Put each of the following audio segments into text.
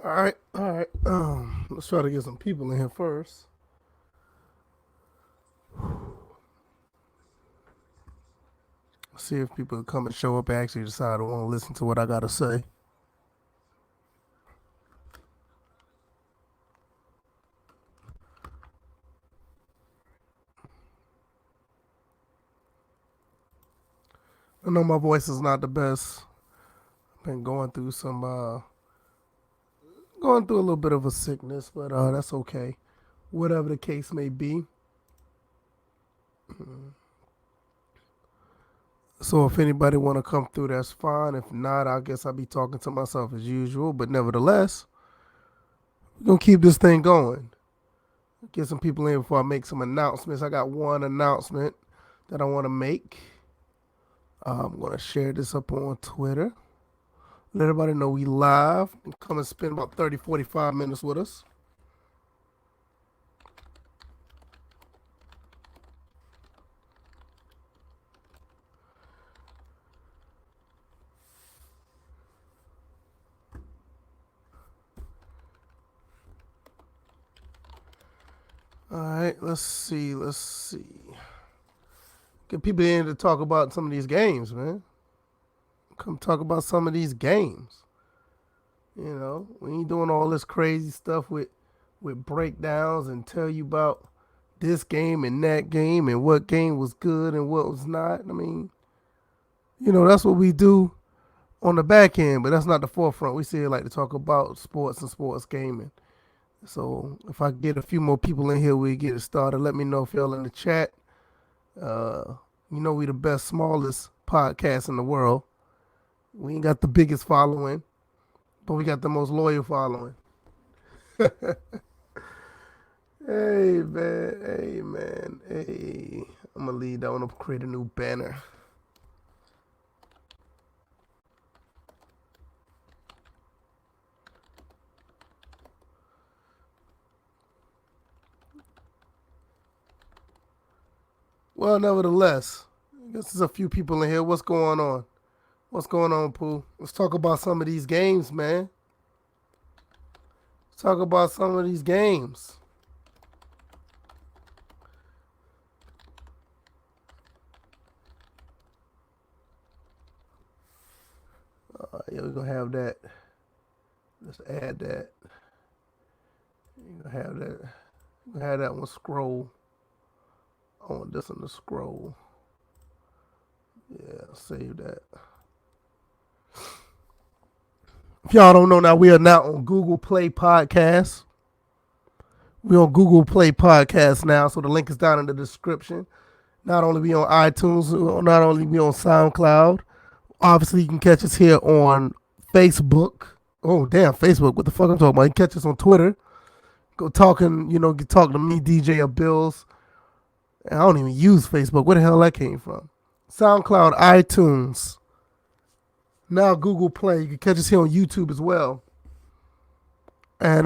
All right. Let's try to get some people in here first. See if people come and show up and actually decide to want to listen to what I gotta say. I know my voice is not the best. I've been going through a little bit of a sickness, but that's okay. Whatever the case may be. So if anybody want to come through, that's fine. If not, I guess I'll be talking to myself as usual. But nevertheless, we're gonna keep this thing going. Get some people in before I make some announcements. I got one announcement that I want to make. I'm gonna share this up on Twitter. Let everybody know we live. Come and spend about 30, 45 minutes with us. All right, let's see. Get people in to talk about some of these games, man. Come talk about some of these games. We ain't doing all this crazy stuff with breakdowns and tell you about this game and that game and what game was good and what was not. I mean, that's what we do on the back end, but that's not the forefront. We still like to talk about sports and sports gaming. So if I get a few more people in here, we get it started. Let me know if y'all in the chat. We the best, smallest podcast in the world. We ain't got the biggest following, but we got the most loyal following. Hey man, hey. I'm gonna lead. I want to create a new banner. Well, nevertheless, I guess there's a few people in here. What's going on? What's going on, Pooh? Let's talk about some of these games, man. Let's talk about some of these games. Yeah, we're gonna have that. Let's add that. You're gonna have that. We're gonna have that one scroll. I want this one to scroll. Yeah, save that. If y'all don't know now, we are now on Google Play Podcasts. We're on Google Play Podcasts now, so the link is down in the description. Not only we on iTunes, not only we on SoundCloud. Obviously, you can catch us here on Facebook. Oh, damn, Facebook. What the fuck I'm talking about? You can catch us on Twitter. Go talking, get talking to me, DJ or Bills. I don't even use Facebook. Where the hell that came from? SoundCloud, iTunes. Now Google Play. You can catch us here on YouTube as well. And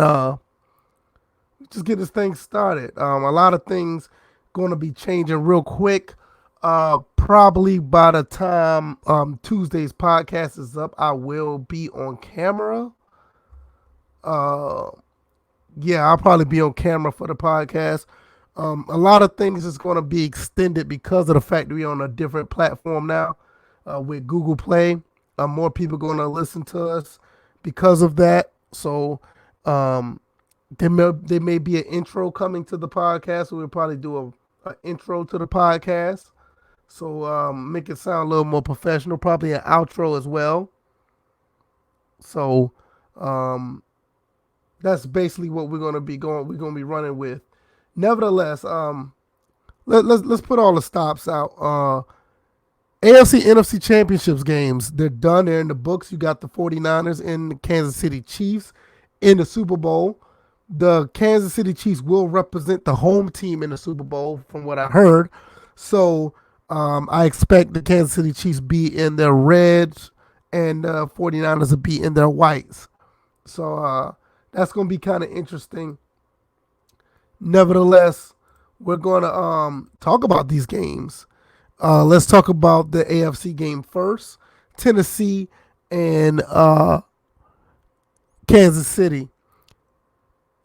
just get this thing started. A lot of things going to be changing real quick. Probably by the time Tuesday's podcast is up, I will be on camera. Yeah, I'll probably be on camera for the podcast. A lot of things is going to be extended because of the fact that we're on a different platform now with Google Play. More people going to listen to us because of that. So there may be an intro coming to the podcast. So we'll probably do an intro to the podcast. So make it sound a little more professional. Probably an outro as well. So that's basically what we're gonna be going. We're gonna be running with. Nevertheless, let's put all the stops out. AFC NFC Championships games, they're done. They're in the books. You got the 49ers and the Kansas City Chiefs in the Super Bowl. The Kansas City Chiefs will represent the home team in the Super Bowl, from what I heard. So I expect the Kansas City Chiefs be in their reds and the 49ers will be in their whites. So that's going to be kind of interesting. Nevertheless, we're going to talk about these games. Let's talk about the AFC game first. Tennessee and Kansas City.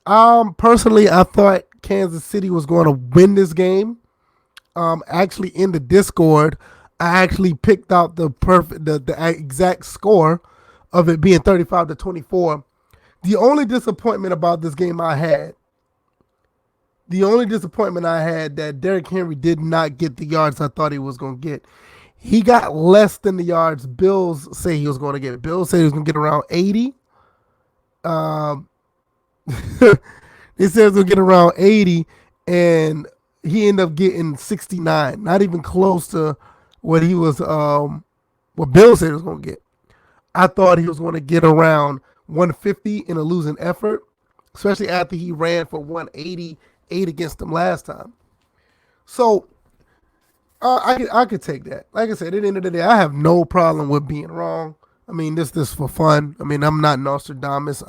Personally, I thought Kansas City was going to win this game. Actually, in the Discord, I actually picked out the exact score of it being 35-24. The only disappointment about this game that Derrick Henry did not get the yards I thought he was going to get. He got less than the yards Bills say he was going to get. Bills say he was going to get around 80. They said he was going to get around 80, and he ended up getting 69. Not even close to what he was, what Bill said he was going to get. I thought he was going to get around 150 in a losing effort, especially after he ran for 188 against them last time. So I could take that. Like I said, at the end of the day, I have no problem with being wrong. I mean, this for fun. I mean, I'm not Nostradamus.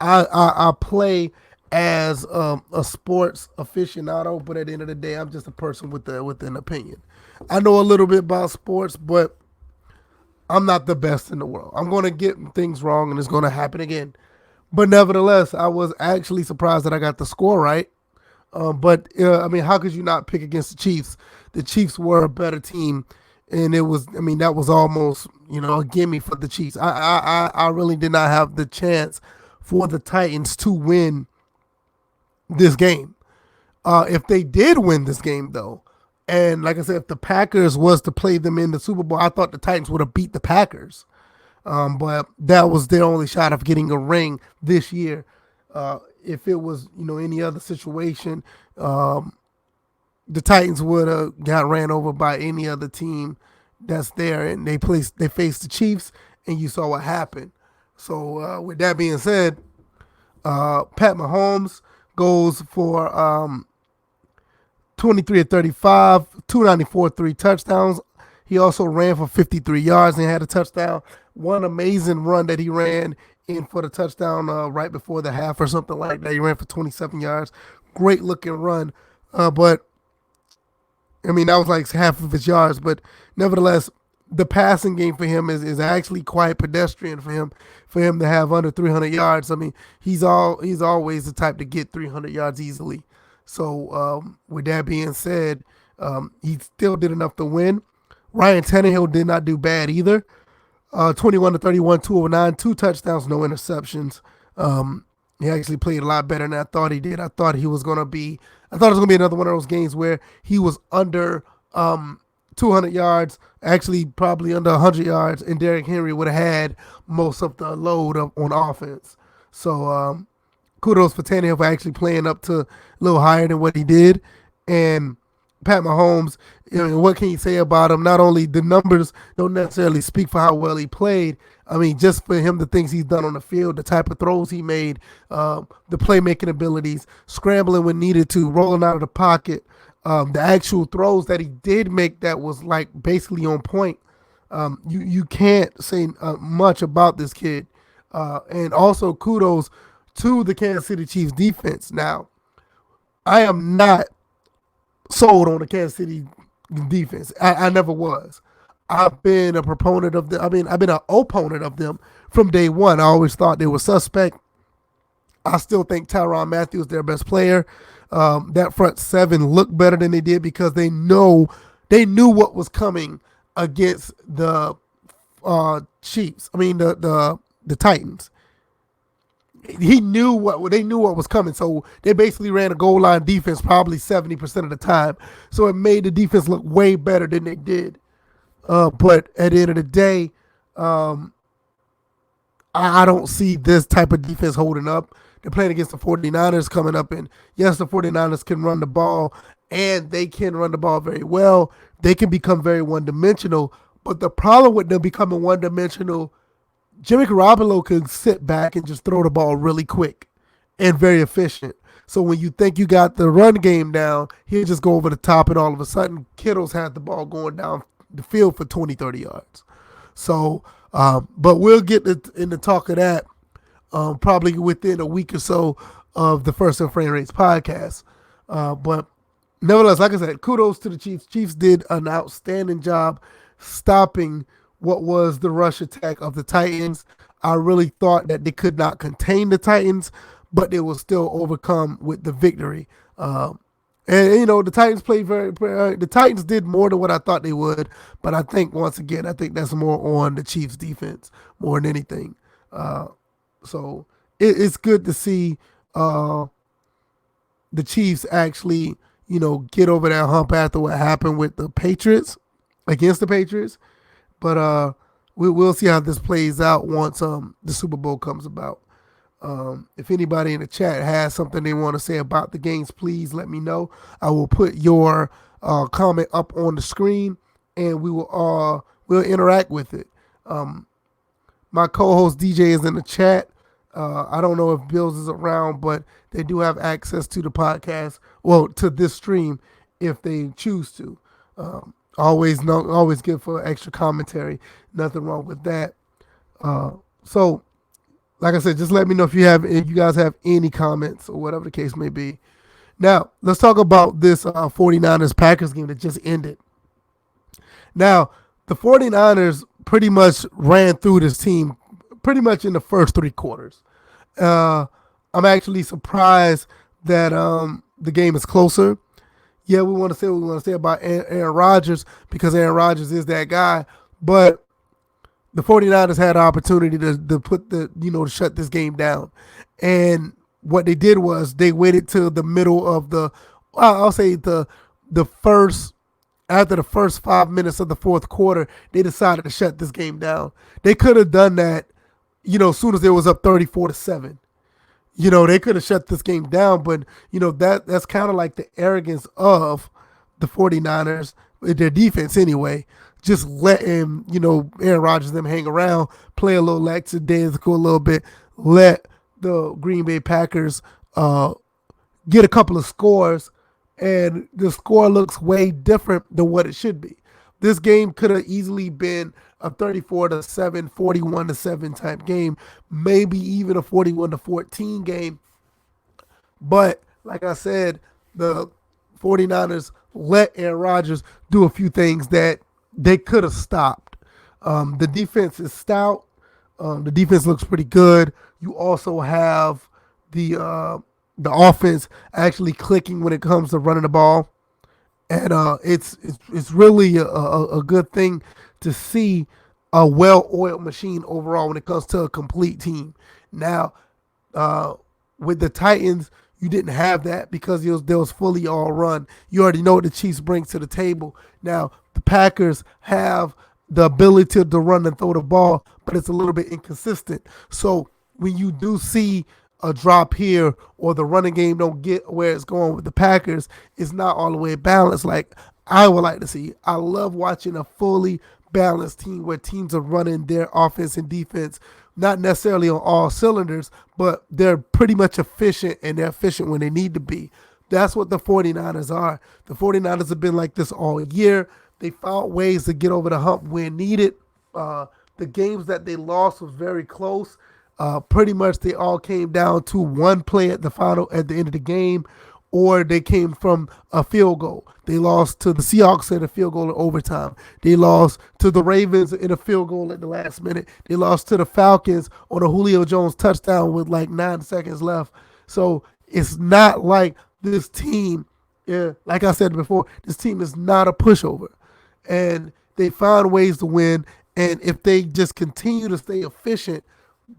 I play as a sports aficionado, but at the end of the day, I'm just a person with an opinion. I know a little bit about sports, but I'm not the best in the world. I'm going to get things wrong, and it's going to happen again. But nevertheless, I was actually surprised that I got the score right. But I mean, how could you not pick against the Chiefs? The Chiefs were a better team, and it was. I mean, that was almost a gimme for the Chiefs. I really did not have the chance for the Titans to win this game. If they did win this game, though, and like I said, if the Packers was to play them in the Super Bowl, I thought the Titans would have beat the Packers. But that was their only shot of getting a ring this year. If it was, any other situation, the Titans would have got ran over by any other team that's there, and they faced the Chiefs, and you saw what happened. So with that being said, Pat Mahomes goes for 23 of 35, 294, 3 touchdowns. He also ran for 53 yards and had a touchdown. One amazing run that he ran in for the touchdown right before the half or something like that. He ran for 27 yards. Great looking run. But, I mean, that was like half of his yards. But nevertheless, the passing game for him is actually quite pedestrian for him to have under 300 yards. I mean, he's always the type to get 300 yards easily. So with that being said, he still did enough to win. Ryan Tannehill did not do bad either. 21 to 31, 209, 2 touchdowns, no interceptions. He actually played a lot better than I thought he did. I thought it was going to be another one of those games where he was under 200 yards, actually probably under 100 yards, and Derrick Henry would have had most of the load on offense. So kudos for Tannehill for actually playing up to a little higher than what he did. And Pat Mahomes, what can you say about him? Not only the numbers don't necessarily speak for how well he played. I mean, just for him, the things he's done on the field, the type of throws he made, the playmaking abilities, scrambling when needed to, rolling out of the pocket, the actual throws that he did make that was like basically on point. You can't say much about this kid. And also kudos to the Kansas City Chiefs defense. Now, I am not sold on the Kansas City defense. I never was. I've been a proponent of them. I've been an opponent of them from day one. I always thought they were suspect. I still think Tyrann Mathieu is their best player. That front seven looked better than they did because they knew what was coming against the Chiefs. I mean the Titans. They knew what was coming, so they basically ran a goal line defense probably 70% of the time. So it made the defense look way better than they did. But at the end of the day, I don't see this type of defense holding up. They're playing against the 49ers coming up, and yes, the 49ers can run the ball, and they can run the ball very well. They can become very one-dimensional, but the problem with them becoming one-dimensional, Jimmy Garoppolo can sit back and just throw the ball really quick and very efficient. So when you think you got the run game down, he'll just go over the top, and all of a sudden, Kittle's had the ball going down the field for 20, 30 yards. So, but we'll get into talk of that probably within a week or so of the First and Framerates podcast. But nevertheless, like I said, kudos to the Chiefs. Chiefs did an outstanding job stopping what was the rush attack of the Titans. I really thought that they could not contain the Titans, but they will still overcome with the victory. And the Titans played the Titans did more than what I thought they would, but I think once again, I think that's more on the Chiefs' defense more than anything. So it's good to see the Chiefs actually, get over that hump after what happened with the Patriots against the Patriots. But we'll see how this plays out once the Super Bowl comes about. If anybody in the chat has something they want to say about the games, please let me know. I will put your comment up on the screen, and we'll interact with it. My co-host DJ is in the chat. I don't know if Bills is around, but they do have access to the podcast, to this stream if they choose to. Always good for extra commentary. Nothing wrong with that. So, like I said, just let me know if you guys have any comments or whatever the case may be. Now, let's talk about this 49ers Packers game that just ended. Now, the 49ers pretty much ran through this team pretty much in the first three quarters. I'm actually surprised that the game is closer. Yeah, we want to say what we want to say about Aaron Rodgers because Aaron Rodgers is that guy, but the 49ers had an opportunity to put to shut this game down. And what they did was they waited till the middle of I'll say the first, after the first 5 minutes of the fourth quarter, they decided to shut this game down. They could have done that, as soon as it was up 34-7. They could have shut this game down, but, that's kind of like the arrogance of the 49ers, their defense anyway, just letting, Aaron Rodgers them hang around, play a little lackadaisical a little bit, let the Green Bay Packers get a couple of scores, and the score looks way different than what it should be. This game could have easily been a 34-7, 41-7 type game, maybe even a 41-14 game. But like I said, the 49ers let Aaron Rodgers do a few things that they could have stopped. The defense is stout. The defense looks pretty good. You also have the offense actually clicking when it comes to running the ball. And it's really a good thing to see a well-oiled machine overall when it comes to a complete team. Now, with the Titans, you didn't have that because they was fully all run. You already know what the Chiefs bring to the table. Now, the Packers have the ability to run and throw the ball, but it's a little bit inconsistent. So when you do see a drop here or the running game don't get where it's going with the Packers, it's not all the way balanced like I would like to see. I love watching a fully balanced team where teams are running their offense and defense, not necessarily on all cylinders, but they're pretty much efficient, and they're efficient when they need to be. That's what the 49ers are. The 49ers have been like this all year. They found ways to get over the hump when needed. The games that they lost was very close. Pretty much they all came down to one play at the end of the game, or they came from a field goal. They lost to the Seahawks in a field goal in overtime. They lost to the Ravens in a field goal at the last minute. They lost to the Falcons on a Julio Jones touchdown with like 9 seconds left. So it's not like this team, like I said before, this team is not a pushover. And they found ways to win. And if they just continue to stay efficient,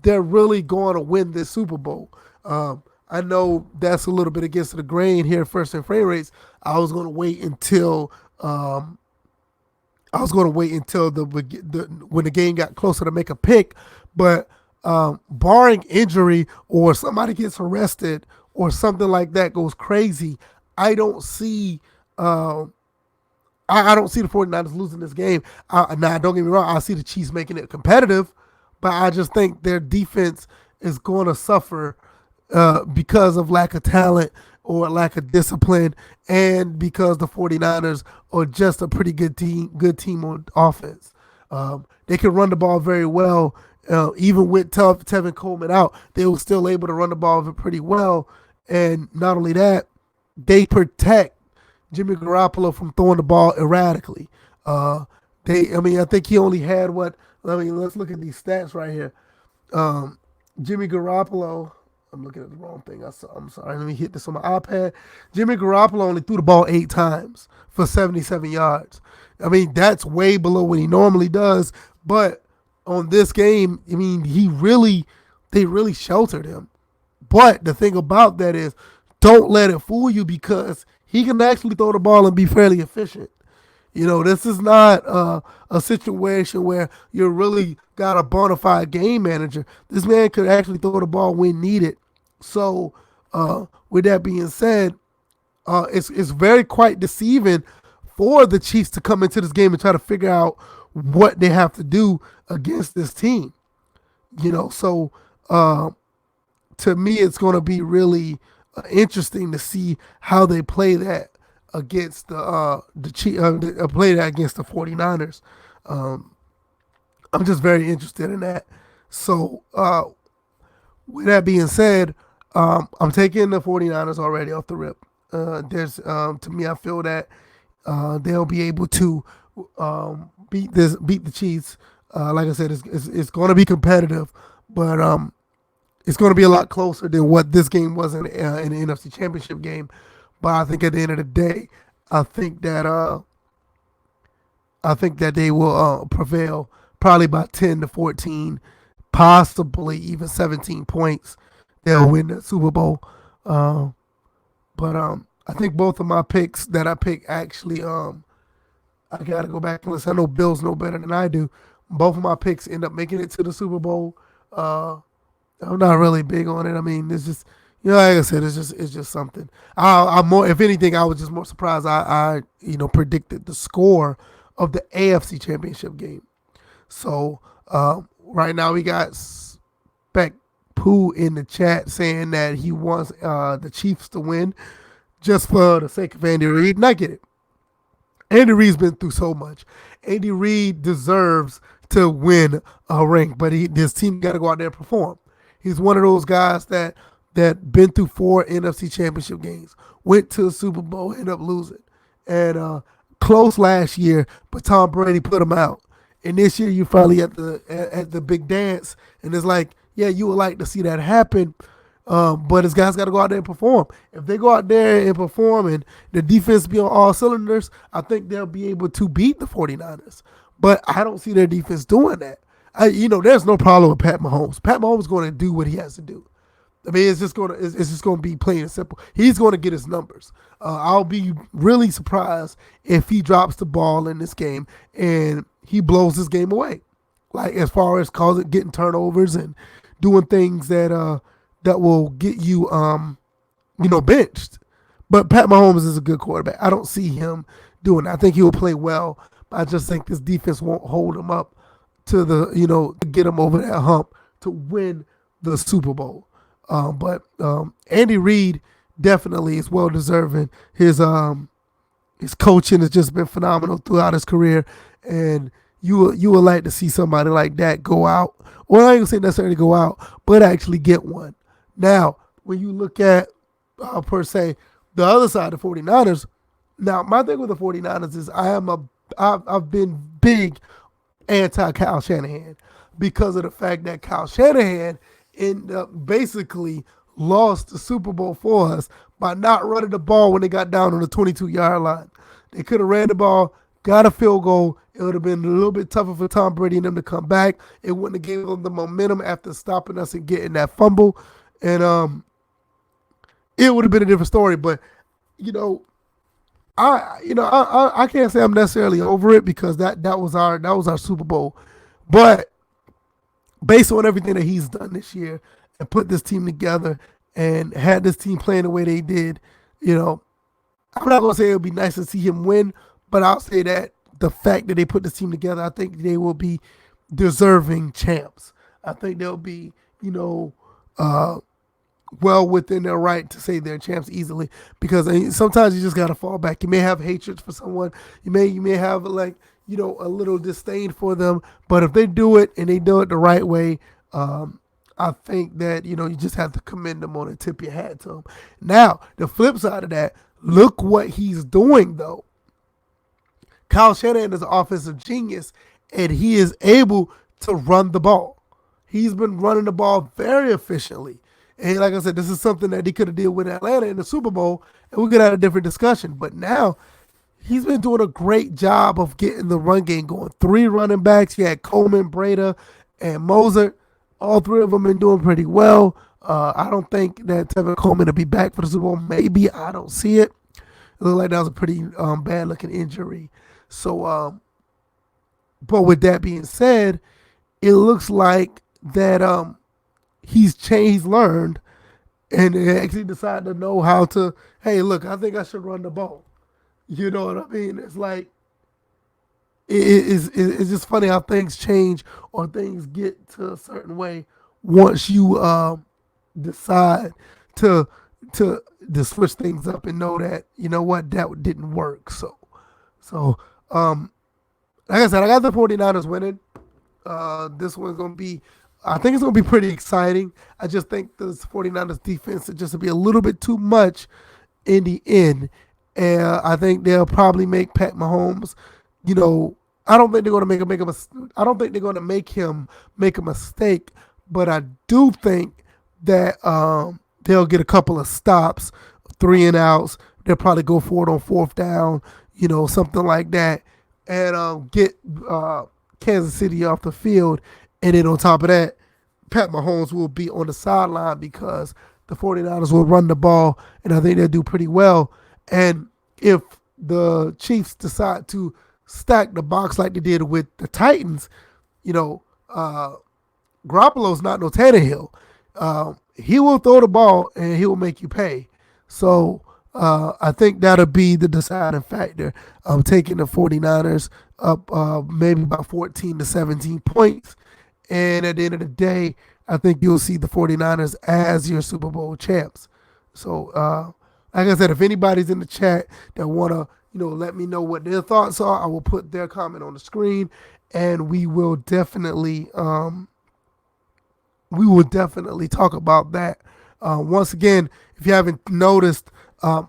they're really going to win this Super Bowl. I know that's a little bit against the grain here, First and Framerates. I was going to wait until when the game got closer to make a pick, but barring injury or somebody gets arrested or something like that goes crazy, I don't see I don't see the 49ers losing this game. Now, don't get me wrong, I see the Chiefs making it competitive, but I just think their defense is going to suffer because of lack of talent or lack of discipline, and because the 49ers are just a pretty good team on offense. They can run the ball very well. Even with Tevin Coleman out, they were still able to run the ball pretty well. And not only that, they protect Jimmy Garoppolo from throwing the ball erratically. I think he only had let's look at these stats right here. Jimmy Garoppolo. I'm looking at the wrong thing. I'm sorry. Let me hit this on my iPad. Jimmy Garoppolo only threw the ball 8 times for 77 yards. I mean, that's way below what he normally does. But on this game, I mean, they really sheltered him. But the thing about that is, don't let it fool you because he can actually throw the ball and be fairly efficient. This is not a situation where you're really got a bona fide game manager. This man could actually throw the ball when needed. So, with that being said, it's very quite deceiving for the Chiefs to come into this game and try to figure out what they have to do against this team. So to me, it's going to be really interesting to see how they play that against play that against the 49ers. I'm just very interested in that. So with that being said, I'm taking the 49ers already off the rip. To me, I feel that they'll be able to beat the Chiefs. Like I said, it's going to be competitive, but it's going to be a lot closer than what this game was in the NFC Championship game. But I think at the end of the day, I think that they will prevail probably by 10 to 14, possibly even 17 points. They'll win the Super Bowl. But I think both of my picks that I picked actually, I got to go back and listen. I know Bills know better than I do. Both of my picks end up making it to the Super Bowl. I'm not really big on it. I mean, it's just, like I said, it's just something. I'm more, if anything, I was just more surprised. I predicted the score of the AFC Championship game. So right now we got Spec Pooh in the chat saying that he wants the Chiefs to win just for the sake of Andy Reid. And I get it. Andy Reid's been through so much. Andy Reid deserves to win a ring, but this team got to go out there and perform. He's one of those guys that been through 4 NFC Championship games, went to the Super Bowl, ended up losing, and close last year, but Tom Brady put him out. And this year, you finally at the big dance, and it's like, yeah, you would like to see that happen, but his guys got to go out there and perform. If they go out there and perform and the defense be on all cylinders, I think they'll be able to beat the 49ers. But I don't see their defense doing that. There's no problem with Pat Mahomes. Pat Mahomes is going to do what he has to do. I mean, it's just going to be plain and simple. He's going to get his numbers. I'll be really surprised if he drops the ball in this game and he blows this game away. Like as far as getting turnovers and doing things that will get you benched. But Pat Mahomes is a good quarterback. I don't see him doing that. I think he will play well. I just think this defense won't hold him up to to get him over that hump to win the Super Bowl. But Andy Reid definitely is well deserving. His coaching has just been phenomenal throughout his career, and you would like to see somebody like that go out. Well, I ain't gonna say necessarily go out, but actually get one. Now, when you look at per se the other side, the 49ers. Now, my thing with the 49ers is I've been big anti-Kyle Shanahan because of the fact that Kyle Shanahan ended up basically lost the Super Bowl for us by not running the ball when they got down on the 22-yard line. They could have ran the ball, got a field goal. It would have been a little bit tougher for Tom Brady and them to come back. It wouldn't have given them the momentum after stopping us and getting that fumble. And it would have been a different story. But, I can't say I'm necessarily over it because that was our Super Bowl. But based on everything that he's done this year and put this team together and had this team playing the way they did, I'm not going to say it would be nice to see him win, but I'll say that the fact that they put this team together, I think they will be deserving champs. I think they'll be, well within their right to say they're champs easily because sometimes you just got to fall back. You may have hatred for someone. You may have a little disdain for them, but if they do it and they do it the right way, I think that, you just have to commend them on and tip your hat to them. Now, the flip side of that, look what he's doing though. Kyle Shanahan is an offensive genius and he is able to run the ball. he's been running the ball very efficiently. And like I said, this is something that he could have did with Atlanta in the Super Bowl, and we could have had a different discussion. But now he's been doing a great job of getting the run game going. Three running backs. You had Coleman, Breda, and Mozart. All three of them been doing pretty well. I don't think that Tevin Coleman will be back for the Super Bowl. Maybe. I don't see it. It looked like that was a pretty bad looking injury. So, but with that being said, it looks like that he's changed, he's learned, and actually decided to know how to. Hey, look, I think I should run the ball. You know what I mean? It's like it's just funny how things change or things get to a certain way once you decide to to to switch things up and know that you know what that didn't work. So um like I said, I got the 49ers winning. This one's gonna be I think it's gonna be pretty exciting. I just think the 49ers defense is just to be a little bit too much in the end. And I think they'll probably make Pat Mahomes, you know, I don't think they're going to I don't think they're going to make him make a mistake, but I do think that they'll get a couple of stops, three and outs. They'll probably go for it on fourth down, something like that, and get Kansas City off the field. And then on top of that, Pat Mahomes will be on the sideline because the 49ers will run the ball, and I think they'll do pretty well. And if the Chiefs decide to stack the box like they did with the Titans, you know, Garoppolo's not no Tannehill. He will throw the ball and he will make you pay. So I think that'll be the deciding factor of taking the 49ers up maybe about 14 to 17 points. And at the end of the day, I think you'll see the 49ers as your Super Bowl champs. So, like I said, if anybody's in the chat that want to, let me know what their thoughts are, I will put their comment on the screen, and we will definitely talk about that. Once again, if you haven't noticed,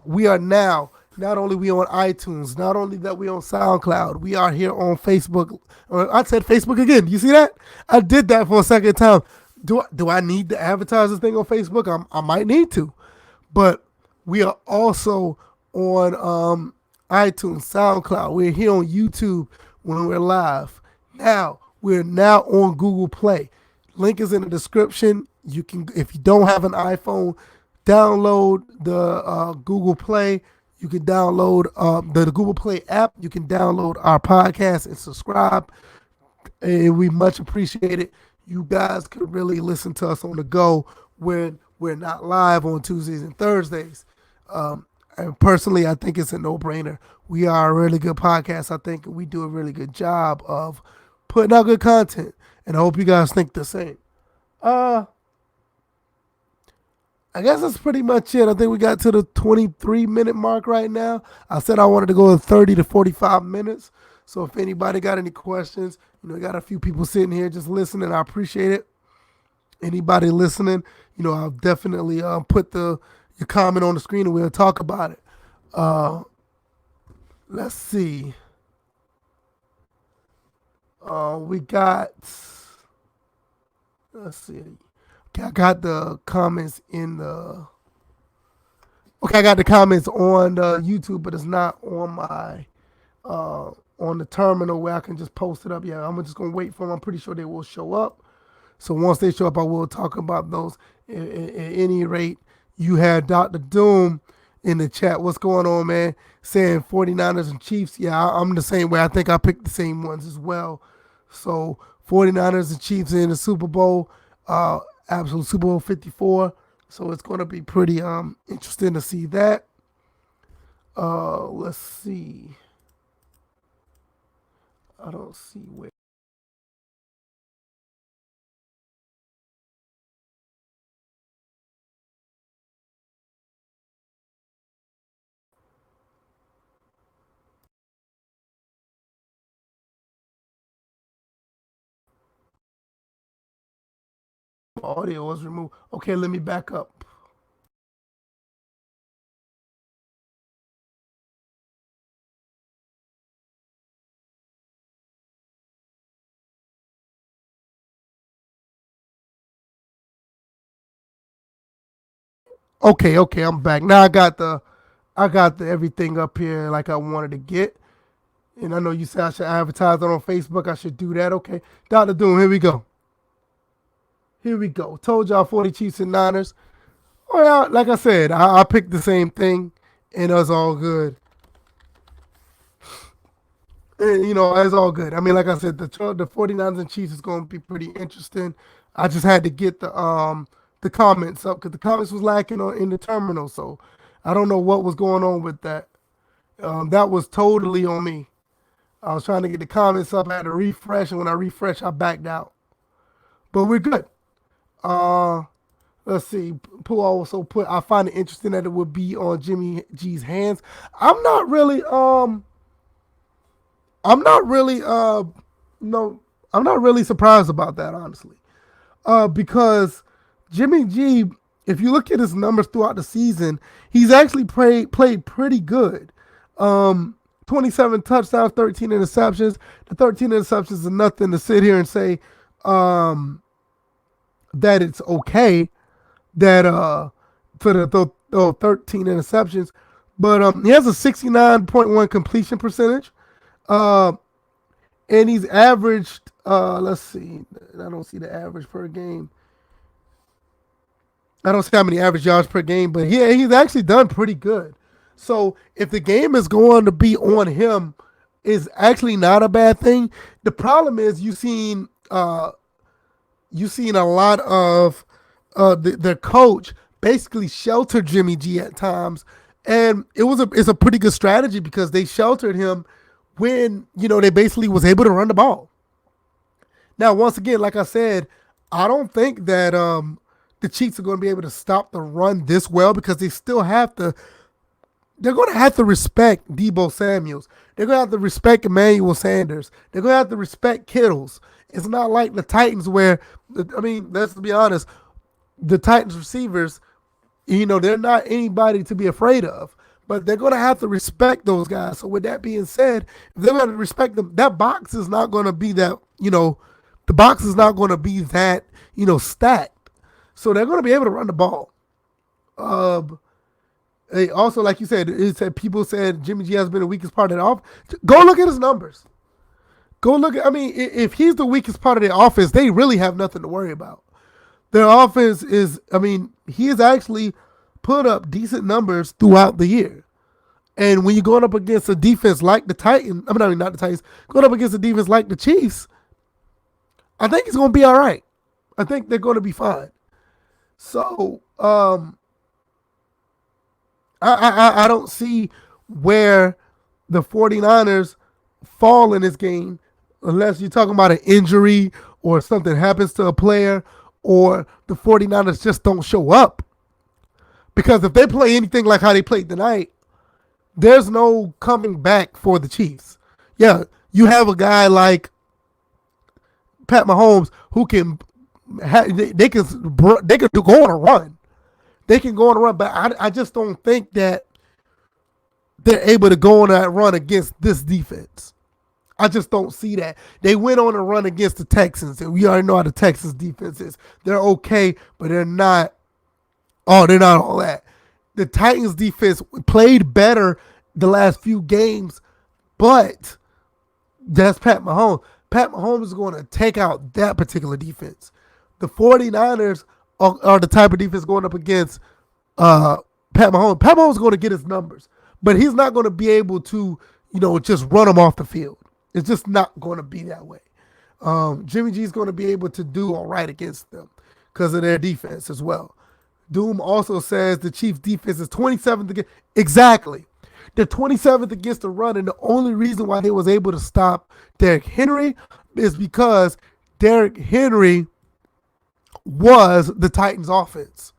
we are now not only we on iTunes, not only that we on SoundCloud, we are here on Facebook. I said Facebook again. You see that? I did that for a second time. Do I need to advertise this thing on Facebook? I might need to, but we are also on iTunes, SoundCloud. We're here on YouTube when we're live. Now we're now on Google Play. Link is in the description. You can, if you don't have an iPhone, download the Google Play. You can download the Google Play app. You can download our podcast and subscribe. And we much appreciate it. You guys could really listen to us on the go when we're not live on Tuesdays and Thursdays. And personally, I think it's a no-brainer. We are a really good podcast. I think we do a really good job of putting out good content. And I hope you guys think the same. I guess that's pretty much it. I think we got to the 23-minute mark right now. I said I wanted to go 30 to 45 minutes. So if anybody got any questions, got a few people sitting here just listening. I appreciate it. Anybody listening, I'll definitely put your comment on the screen and we'll talk about it. Let's see. We got, let's see. Okay, I got the comments I got the comments on YouTube, but it's not on my, on the terminal where I can just post it up. Yeah, I'm just going to wait for them. I'm pretty sure they will show up. So once they show up, I will talk about those. At any rate, you had Dr. Doom in the chat. What's going on, man? Saying 49ers and Chiefs. Yeah, I'm the same way. I think I picked the same ones as well. So 49ers and Chiefs in the Super Bowl. Absolute Super Bowl 54. So it's going to be pretty interesting to see that. Let's see. I don't see where. Audio was removed. Okay, let me back up. Okay, I'm back. Now I got the everything up here like I wanted to get. And I know you said I should advertise it on Facebook. I should do that. Okay. Dr. Doom, here we go. Here we go. Told y'all 40 Chiefs and Niners. Oh, yeah, like I said, I picked the same thing, and it was all good. And, it's all good. I mean, like I said, the 49ers and Chiefs is going to be pretty interesting. I just had to get the comments up because the comments was lacking in the terminal. So I don't know what was going on with that. That was totally on me. I was trying to get the comments up. I had to refresh, and when I refreshed, I backed out. But we're good. Uh, let's see. Pooh also put, I find it interesting that it would be on Jimmy G's hands. I'm not really, no, I'm not really surprised about that, honestly. Because Jimmy G, if you look at his numbers throughout the season, he's actually played pretty good. 27 touchdowns, 13 interceptions. The 13 interceptions is nothing to sit here and say that it's okay that for the 13 interceptions. But he has a 69.1 completion percentage. And he's averaged, let's see, I don't see the average per game. I don't see how many average yards per game, but yeah, he's actually done pretty good. So if the game is going to be on him, is actually not a bad thing. The problem is you've seen a lot of their coach basically shelter Jimmy G at times, and it's a pretty good strategy because they sheltered him when they basically was able to run the ball. Now, once again, like I said, I don't think that the Chiefs are going to be able to stop the run this well because they still have to. They're going to have to respect Deebo Samuels. They're going to have to respect Emmanuel Sanders. They're going to have to respect Kittles. It's not like the Titans where, I mean, let's be honest, the Titans receivers, they're not anybody to be afraid of. But they're going to have to respect those guys. So with that being said, if they're going to respect them, that box is not going to be that, the box is not going to be that, stacked. So they're going to be able to run the ball. Also, like you said, people said Jimmy G has been the weakest part of the offense. Go look at his numbers. If he's the weakest part of the offense, they really have nothing to worry about. Their offense is, he has actually put up decent numbers throughout the year. And when you're going up against a defense like the Titans, not the Titans, going up against a defense like the Chiefs, I think it's going to be all right. I think they're going to be fine. So, I don't see where the 49ers fall in this game unless you're talking about an injury or something happens to a player or the 49ers just don't show up. Because if they play anything like how they played tonight, there's no coming back for the Chiefs. Yeah, you have a guy like Pat Mahomes who can they can go on a run. They can go on a run, but I just don't think that they're able to go on that run against this defense. I just don't see that. They went on a run against the Texans, and we already know how the Texans defense is. They're okay, but they're not all that. The Titans defense played better the last few games, but that's Pat Mahomes. Pat Mahomes is going to take out that particular defense. The 49ers are the type of defense going up against Pat Mahomes. Pat Mahomes is going to get his numbers, but he's not going to be able to, just run them off the field. It's just not going to be that way. Jimmy G is going to be able to do all right against them because of their defense as well. Doom also says the Chiefs defense is 27th against. Exactly. They're 27th against the run, and the only reason why they was able to stop Derrick Henry is because Derrick Henry was the Titans offense.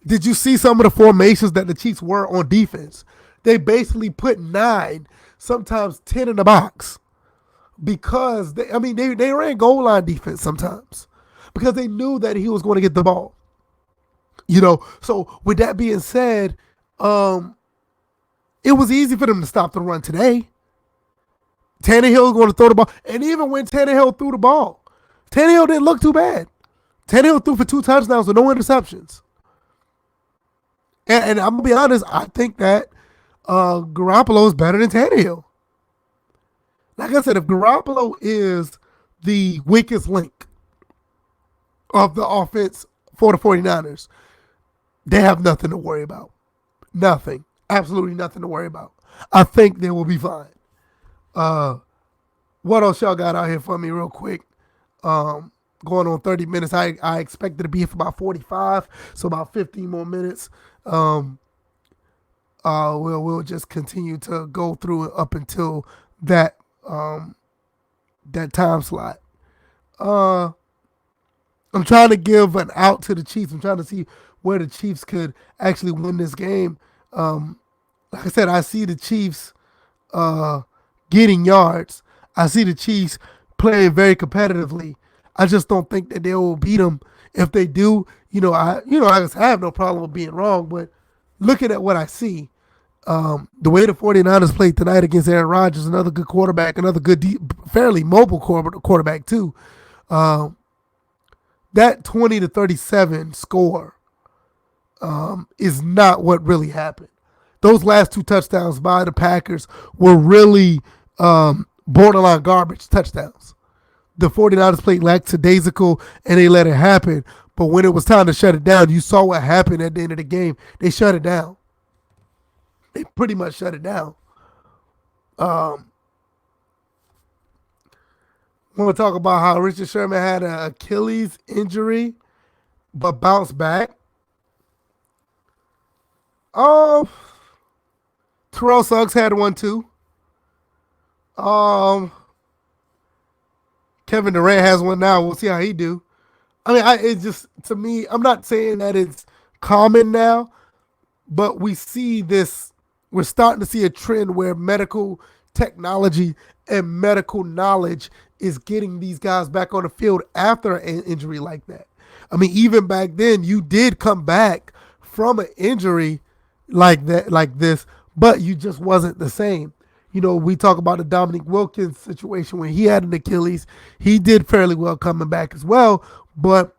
Did you see some of the formations that the Chiefs were on defense? They basically put 9, sometimes 10 in the box because they ran goal line defense sometimes because they knew that he was going to get the ball. So with that being said, it was easy for them to stop the run today. Tannehill was going to throw the ball. And even when Tannehill threw the ball, Tannehill didn't look too bad. Tannehill threw for 2 touchdowns with no interceptions. And I'm gonna be honest, I think that Garoppolo is better than Tannehill. Like I said, if Garoppolo is the weakest link of the offense for the 49ers, they have nothing to worry about. Nothing. Absolutely nothing to worry about. I think they will be fine. Uh, what else y'all got out here for me real quick? Going on 30 minutes. I expected to be here for about 45, so about 15 more minutes. We'll just continue to go through it up until that that time slot. I'm trying to give an out to the Chiefs. I'm trying to see where the Chiefs could actually win this game. Like I said, I see the Chiefs getting yards. I see the Chiefs playing very competitively. I just don't think that they will beat them. If they do, I have no problem with being wrong, but looking at what I see, the way the 49ers played tonight against Aaron Rodgers, another good quarterback, another good, fairly mobile quarterback too. That 20-37 score is not what really happened. Those last two touchdowns by the Packers were really borderline garbage touchdowns. The 49ers played lackadaisical and they let it happen. But when it was time to shut it down, you saw what happened at the end of the game. They shut it down. They pretty much shut it down. I want to talk about how Richard Sherman had an Achilles injury but bounced back. Terrell Suggs had one too. Kevin Durant has one now. We'll see how he do. I mean, it's just, to me, I'm not saying that it's common now, but we see this. We're starting to see a trend where medical technology and medical knowledge is getting these guys back on the field after an injury like that. I mean, even back then, you did come back from an injury like that, like this, but you just wasn't the same. We talk about the Dominique Wilkins situation when he had an Achilles. He did fairly well coming back as well, but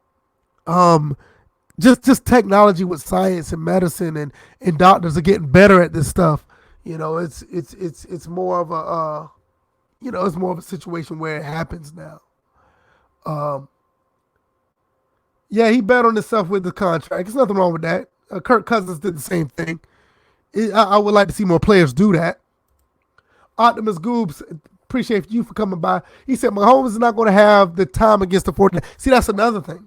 just technology with science and medicine and doctors are getting better at this stuff. It's more of a it's more of a situation where it happens now. Yeah, he bet on himself with the contract. There's nothing wrong with that. Kirk Cousins did the same thing. I would like to see more players do that. Optimus Goobs, appreciate you for coming by. He said Mahomes is not going to have the time against the 49ers. See, that's another thing.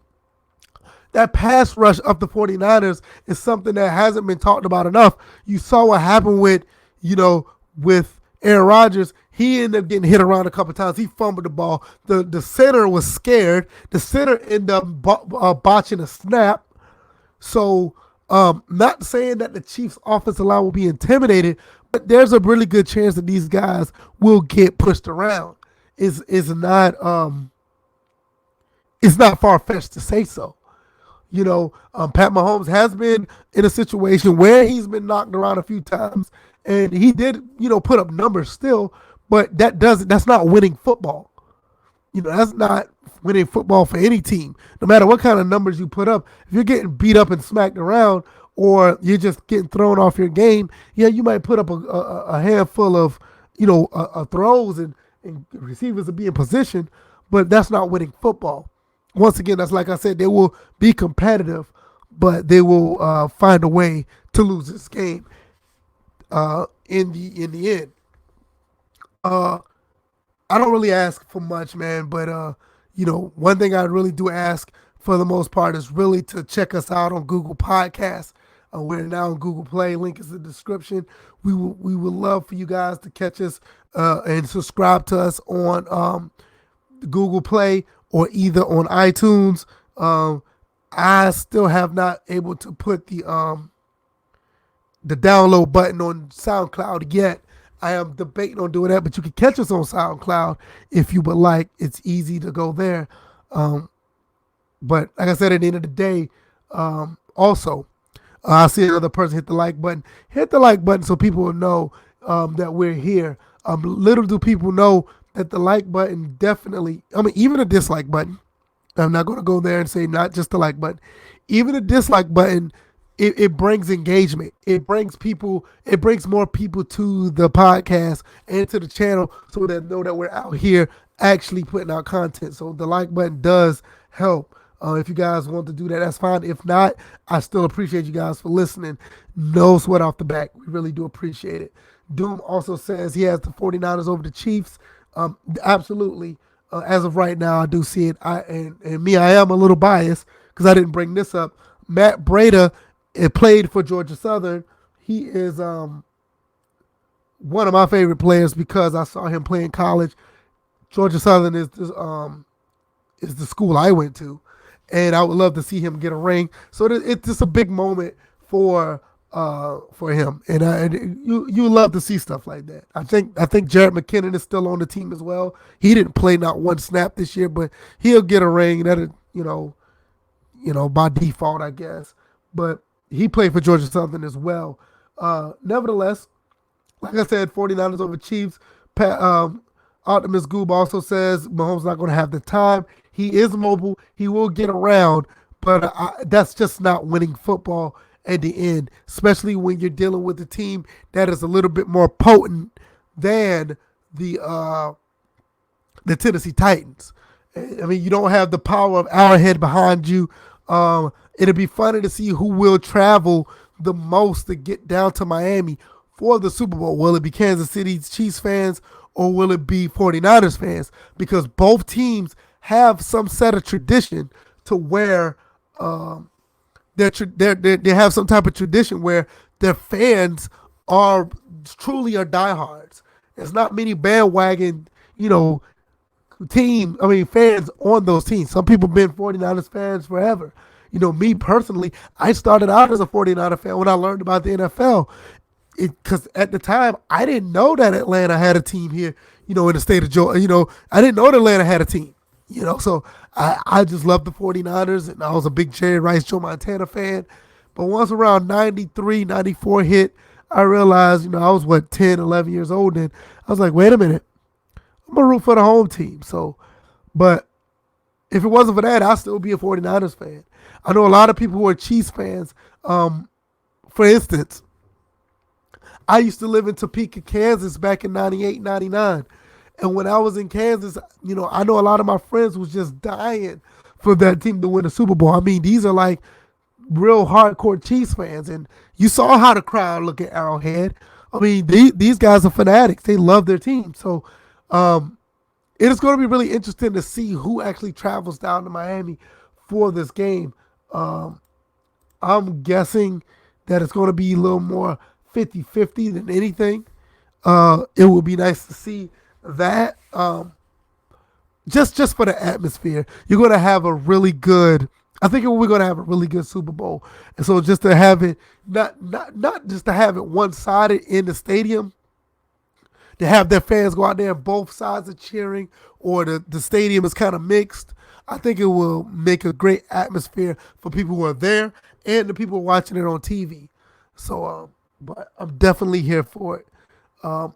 That pass rush of the 49ers is something that hasn't been talked about enough. You saw what happened with Aaron Rodgers. He ended up getting hit around a couple of times. He fumbled the ball. The center was scared. The center ended up botching a snap. So, not saying that the Chiefs' offensive line will be intimidated, but there's a really good chance that these guys will get pushed around. It's not far-fetched to say so. Pat Mahomes has been in a situation where he's been knocked around a few times, and he did, put up numbers still, but that's not winning football. That's not winning football for any team. No matter what kind of numbers you put up, if you're getting beat up and smacked around, or you're just getting thrown off your game, yeah, you might put up a handful of, throws and receivers will be in position, but that's not winning football. Once again, that's like I said, they will be competitive, but they will find a way to lose this game in the end. I don't really ask for much, man, but one thing I really do ask for the most part is really to check us out on Google Podcasts. We're now on Google Play. Link is in the description. We would love for you guys to catch us and subscribe to us on Google Play or either on iTunes. I still have not able to put the download button on SoundCloud yet. I am debating on doing that, but you can catch us on SoundCloud if you would like. It's easy to go there. But like I said, at the end of the day, also, I see another person hit the like button. Hit the like button so people will know that we're here. Little do people know that the like button definitely, even a dislike button, I'm not going to go there and say not just the like button. Even a dislike button it brings engagement. It brings people. It brings more people to the podcast and to the channel, so that know that we're out here actually putting out content. So the like button does help. If you guys want to do that, that's fine. If not, I still appreciate you guys for listening. No sweat off the back. We really do appreciate it. Doom also says he has the 49ers over the Chiefs. Absolutely. As of right now, I do see it. I am a little biased because I didn't bring this up. Matt Breida played for Georgia Southern. He is one of my favorite players because I saw him play in college. Georgia Southern is the school I went to, and I would love to see him get a ring. So it's just a big moment for him, and you love to see stuff like that. I think Jarrett McKinnon is still on the team as well. He didn't play not one snap this year, but he'll get a ring. That by default, I guess. But he played for Georgia Southern as well. Nevertheless, like I said, 49ers over Chiefs. Optimus Goob also says Mahomes not going to have the time. He is mobile. He will get around, but that's just not winning football at the end, especially when you're dealing with a team that is a little bit more potent than the Tennessee Titans. I mean, you don't have the power of Arrowhead behind you. It'll be funny to see who will travel the most to get down to Miami for the Super Bowl. Will it be Kansas City Chiefs fans or will it be 49ers fans? Because both teams have some set of tradition to where they have some type of tradition where their fans are diehards. There's not many bandwagon, fans on those teams. Some people been 49ers fans forever. Me personally, I started out as a 49er fan when I learned about the NFL. Because at the time, I didn't know that Atlanta had a team here, in the state of Georgia. I didn't know that Atlanta had a team, So I just loved the 49ers, and I was a big Jerry Rice, Joe Montana fan. But once around 93, 94 hit, I realized, I was, 10, 11 years old, and I was like, wait a minute. I'm going to root for the home team. But if it wasn't for that, I'd still be a 49ers fan. I know a lot of people who are Chiefs fans. For instance, I used to live in Topeka, Kansas back in 98, 99. And when I was in Kansas, I know a lot of my friends was just dying for that team to win the Super Bowl. I mean, these are like real hardcore Chiefs fans. And you saw how the crowd look at Arrowhead. I mean, these guys are fanatics. They love their team. So it is going to be really interesting to see who actually travels down to Miami for this game. I'm guessing that it's going to be a little more 50-50 than anything. It would be nice to see that. Just for the atmosphere. You're going to have a really good, I think we're going to have a really good Super Bowl. And so just to have it, not just to have it one-sided in the stadium, to have their fans go out there and both sides are cheering, or the stadium is kind of mixed, I think it will make a great atmosphere for people who are there and the people watching it on TV. So, but I'm definitely here for it.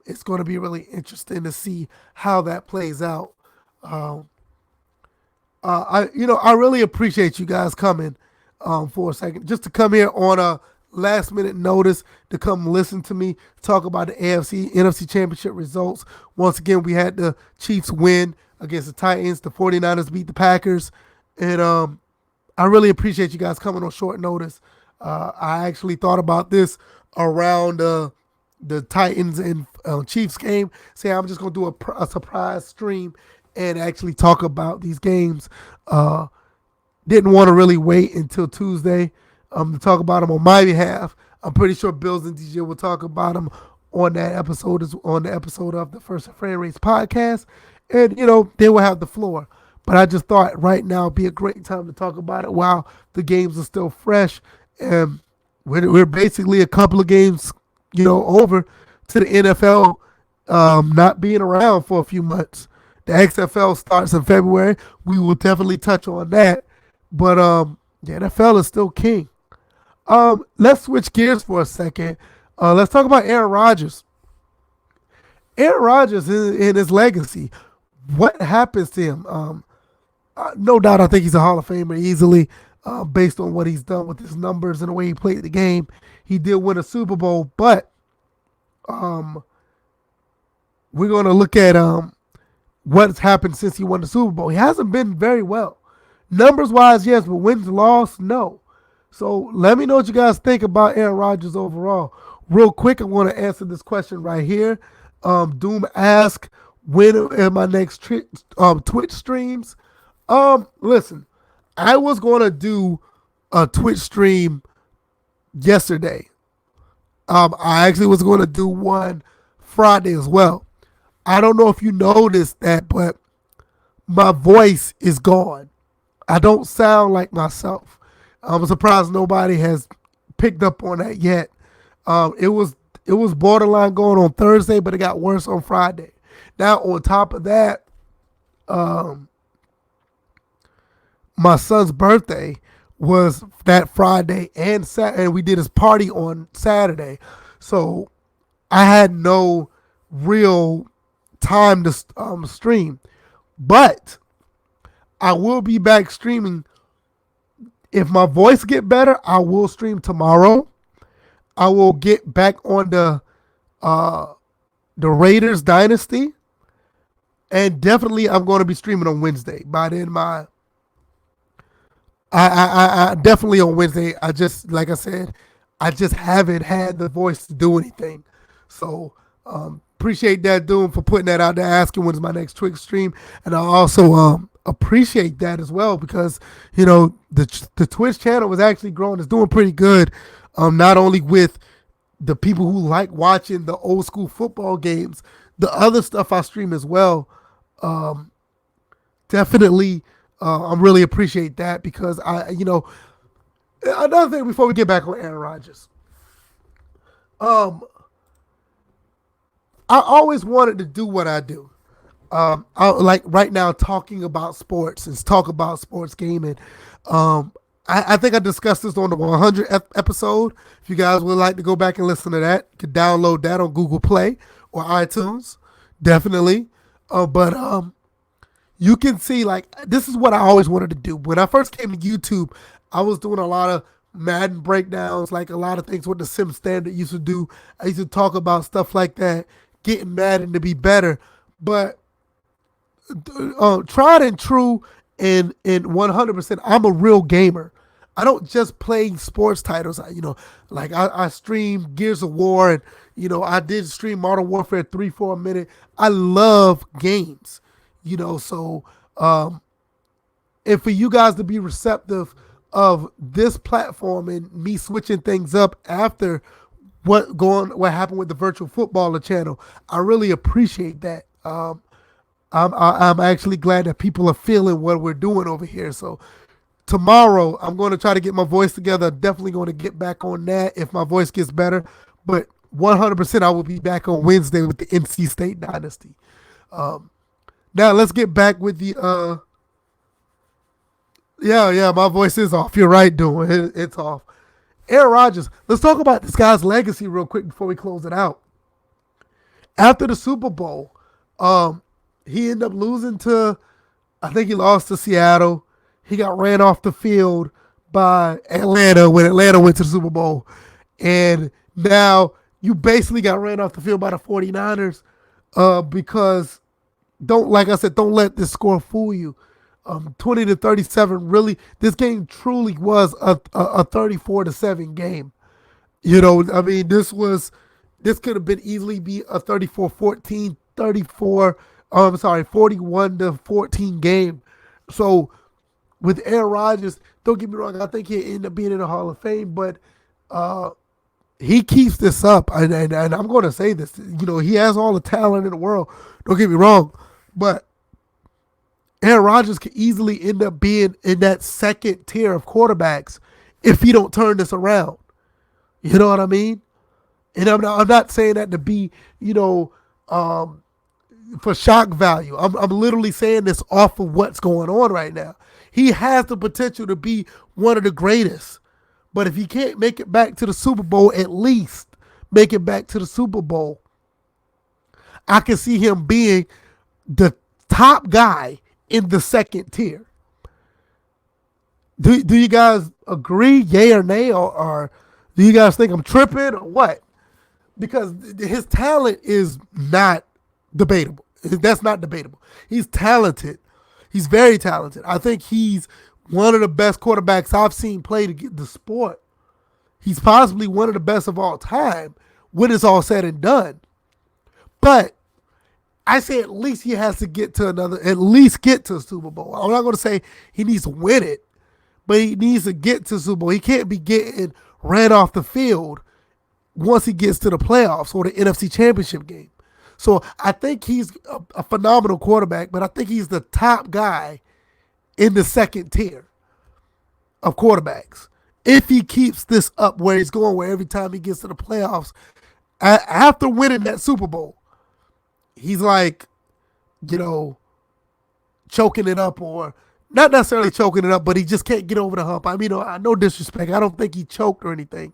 It's going to be really interesting to see how that plays out. I really appreciate you guys coming for a second, just to come here on a last minute notice to come listen to me talk about the AFC, NFC championship results. Once again, we had the Chiefs win against the Titans. The 49ers beat the Packers. And I really appreciate you guys coming on short notice. I actually thought about this around the Titans and Chiefs game. Say I'm just going to do a surprise stream and actually talk about these games. Didn't want to really wait until Tuesday to talk about them on my behalf. I'm pretty sure Bills and DJ will talk about them on that episode, on the episode of the First Framerates podcast. And, they will have the floor. But I just thought right now would be a great time to talk about it while the games are still fresh. And we're basically a couple of games, over to the NFL not being around for a few months. The XFL starts in February. We will definitely touch on that. But the NFL is still king. Let's switch gears for a second. Let's talk about Aaron Rodgers. Aaron Rodgers and his legacy. What happens to him? No doubt I think he's a Hall of Famer easily. based on what he's done with his numbers and the way he played the game. He did win a Super Bowl, but we're going to look at what's happened since he won the Super Bowl. He hasn't been very well. Numbers-wise, yes, but wins, loss, no. So let me know what you guys think about Aaron Rodgers overall. Real quick, I want to answer this question right here. Doom ask, when are my next Twitch streams? Listen, I was going to do a Twitch stream yesterday. I actually was going to do one Friday as well. I don't know if you noticed that, but my voice is gone. I don't sound like myself. I'm surprised nobody has picked up on that yet. It was borderline going on Thursday, but it got worse on Friday. Now, on top of that, my son's birthday was that Friday and Saturday, and we did his party on Saturday. So I had no real time to stream. But I will be back streaming. If my voice get better, I will stream tomorrow. I will get back on the Raiders Dynasty. And definitely I'm going to be streaming on Wednesday. By then I definitely on Wednesday. Like I said, I just haven't had the voice to do anything. So appreciate that, Doom, for putting that out there, asking when's my next Twitch stream. And I also appreciate that as well, because the Twitch channel was actually growing. It's doing pretty good. Not only with the people who like watching the old school football games, the other stuff I stream as well. Definitely, I really appreciate that, because another thing before we get back on Aaron Rodgers. I always wanted to do what I do. I like right now talking about sports and talk about sports gaming. I think I discussed this on the 100th episode. If you guys would like to go back and listen to that, you can download that on Google Play or iTunes. Definitely. But you can see, like, this is what I always wanted to do. When I first came to YouTube, I was doing a lot of Madden breakdowns, like a lot of things what the Sim Standard used to do. I used to talk about stuff like that, getting Madden to be better. But tried and true and 100%, I'm a real gamer. I don't just play sports titles. I stream Gears of War, and I did stream Modern Warfare 3 for a minute. I love games, so and for you guys to be receptive of this platform and me switching things up after what happened with the Virtual Footballer channel, I really appreciate that. I'm actually glad that people are feeling what we're doing over here. So tomorrow, I'm going to try to get my voice together. Definitely going to get back on that if my voice gets better. But 100%, I will be back on Wednesday with the NC State Dynasty. Now, let's get back with the... Yeah, my voice is off. You're right, Doing. It's off. Aaron Rodgers. Let's talk about this guy's legacy real quick before we close it out. After the Super Bowl, he ended up losing to... I think he lost to Seattle. He got ran off the field by Atlanta when Atlanta went to the Super Bowl. And now you basically got ran off the field by the 49ers because, don't let this score fool you. 20-37, really, this game truly was a 34-7 game. This could have been easily be a 34-14, 41-14 game. So with Aaron Rodgers, don't get me wrong, I think he'll end up being in the Hall of Fame, but he keeps this up, and I'm going to say this, he has all the talent in the world, don't get me wrong, but Aaron Rodgers could easily end up being in that second tier of quarterbacks if he don't turn this around. You know what I mean? And I'm not saying that to be, for shock value. I'm literally saying this off of what's going on right now. He has the potential to be one of the greatest. But if he can't make it back to the Super Bowl, at least make it back to the Super Bowl, I can see him being the top guy in the second tier. Do you guys agree, yay or nay, or do you guys think I'm tripping or what? Because his talent is not debatable. That's not debatable. He's talented. He's very talented. I think he's one of the best quarterbacks I've seen play to get the sport. He's possibly one of the best of all time when it's all said and done. But I say at least he has to get to at least get to a Super Bowl. I'm not going to say he needs to win it, but he needs to get to Super Bowl. He can't be getting ran off the field once he gets to the playoffs or the NFC Championship game. So I think he's a phenomenal quarterback, but I think he's the top guy in the second tier of quarterbacks. If he keeps this up where he's going, where every time he gets to the playoffs, after winning that Super Bowl, he's like, choking it up, or not necessarily choking it up, but he just can't get over the hump. I mean, no disrespect. I don't think he choked or anything.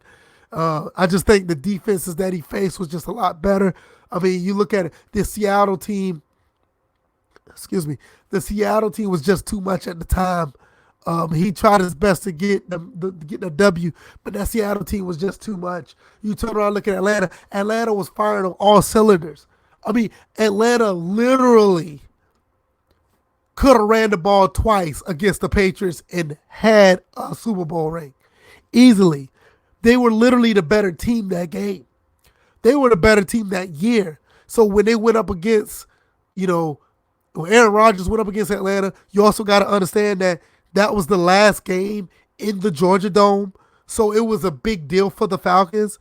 I just think the defenses that he faced was just a lot better. I mean, you look at it, the Seattle team was just too much at the time. He tried his best to get the W, but that Seattle team was just too much. You turn around and look at Atlanta. Atlanta was firing on all cylinders. I mean, Atlanta literally could have ran the ball twice against the Patriots and had a Super Bowl ring easily. They were literally the better team that game. They were the better team that year. So when they went up against, when Aaron Rodgers went up against Atlanta, you also got to understand that was the last game in the Georgia Dome. So it was a big deal for the Falcons.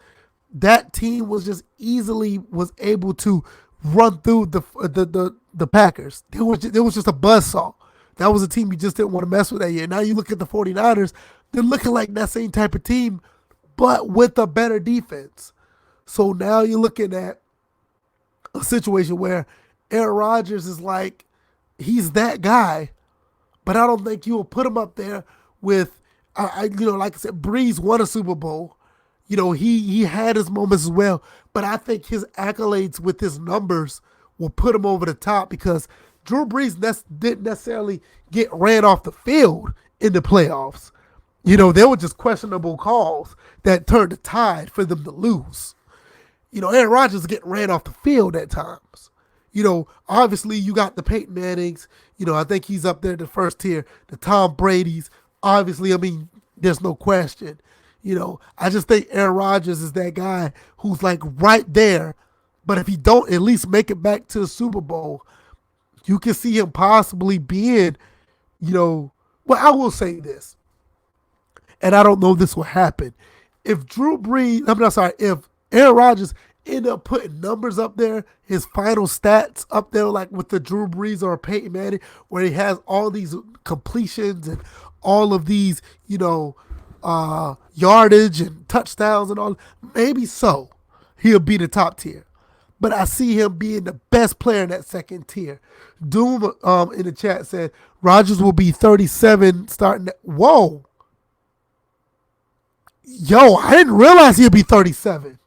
That team was just easily was able to run through the Packers. It was just a buzzsaw. That was a team you just didn't want to mess with that year. Now you look at the 49ers, they're looking like that same type of team, but with a better defense. So now you're looking at a situation where Aaron Rodgers is like, he's that guy, but I don't think you will put him up there with, like I said, Breeze won a Super Bowl. He had his moments as well, but I think his accolades with his numbers will put him over the top because Drew Brees didn't necessarily get ran off the field in the playoffs. There were just questionable calls that turned the tide for them to lose. Aaron Rodgers is getting ran off the field at times. Obviously you got the Peyton Mannings. I think he's up there in the first tier. The Tom Brady's. Obviously, I mean, there's no question. I just think Aaron Rodgers is that guy who's like right there. But if he don't at least make it back to the Super Bowl, you can see him possibly being, well, I will say this, and I don't know if this will happen. If Aaron Rodgers end up putting numbers up there, his final stats up there, like with the Drew Brees or Peyton Manning, where he has all these completions and all of these, yardage and touchdowns and all, maybe so, he'll be the top tier. But I see him being the best player in that second tier. Doom in the chat said Rodgers will be 37 starting. Whoa. Yo, I didn't realize he'd be 37.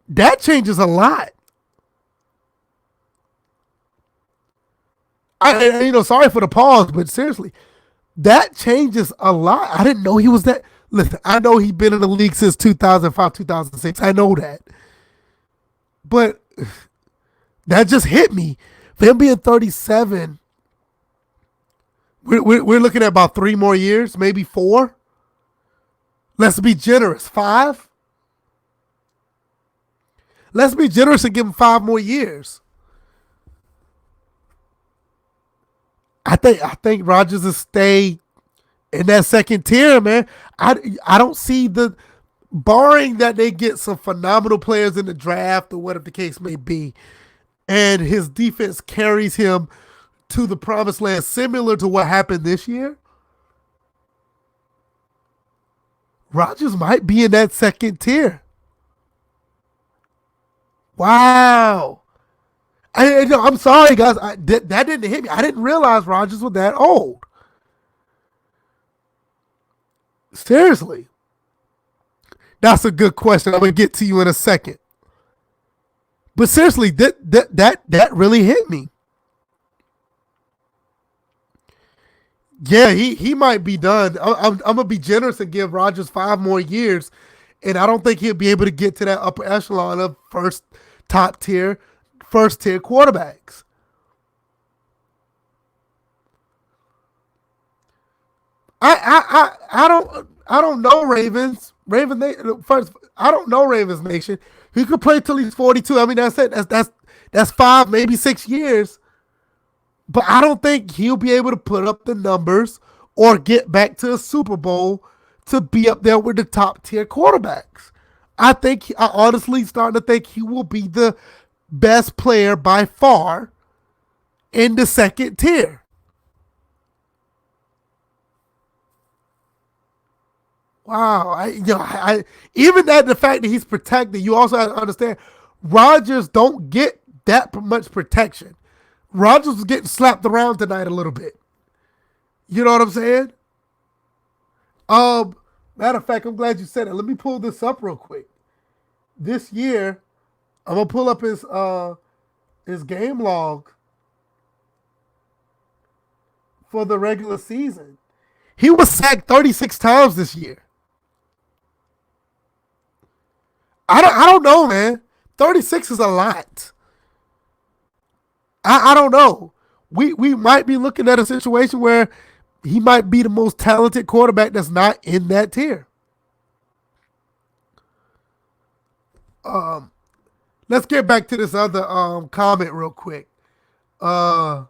That changes a lot. Sorry for the pause, but seriously, that changes a lot. I didn't know he was that. Listen, I know he's been in the league since 2005, 2006. I know that. But that just hit me. For him being 37, we're looking at about 3 more years, maybe 4. Let's be generous. 5? Let's be generous and give him 5 more years. I think Rodgers will stay in that second tier, man. I don't see barring that they get some phenomenal players in the draft or whatever the case may be, and his defense carries him to the promised land, similar to what happened this year. Rodgers might be in that second tier. Wow. I'm sorry, guys. That didn't hit me. I didn't realize Rodgers was that old. Seriously. That's a good question. I'm going to get to you in a second. But seriously, that really hit me. Yeah, he might be done. I'm gonna be generous and give Rodgers 5 more years, and I don't think he'll be able to get to that upper echelon of top tier, first tier quarterbacks. I don't know Ravens. First, I don't know Ravens Nation. He could play till he's 42. I mean, that's it. That's 5, maybe 6 years. But I don't think he'll be able to put up the numbers or get back to a Super Bowl to be up there with the top tier quarterbacks. I honestly starting to think he will be the best player by far in the second tier. Wow, even that the fact that he's protected, you also have to understand Rodgers don't get that much protection. Rodgers was getting slapped around tonight a little bit. You know what I'm saying? Um, Matter of fact, I'm glad you said it. Let me pull this up real quick. This year, I'm gonna pull up his game log for the regular season. He was sacked 36 times this year. I don't know, man. 36 is a lot. I don't know. We might be looking at a situation where he might be the most talented quarterback that's not in that tier. Let's get back to this other comment real quick. Uh,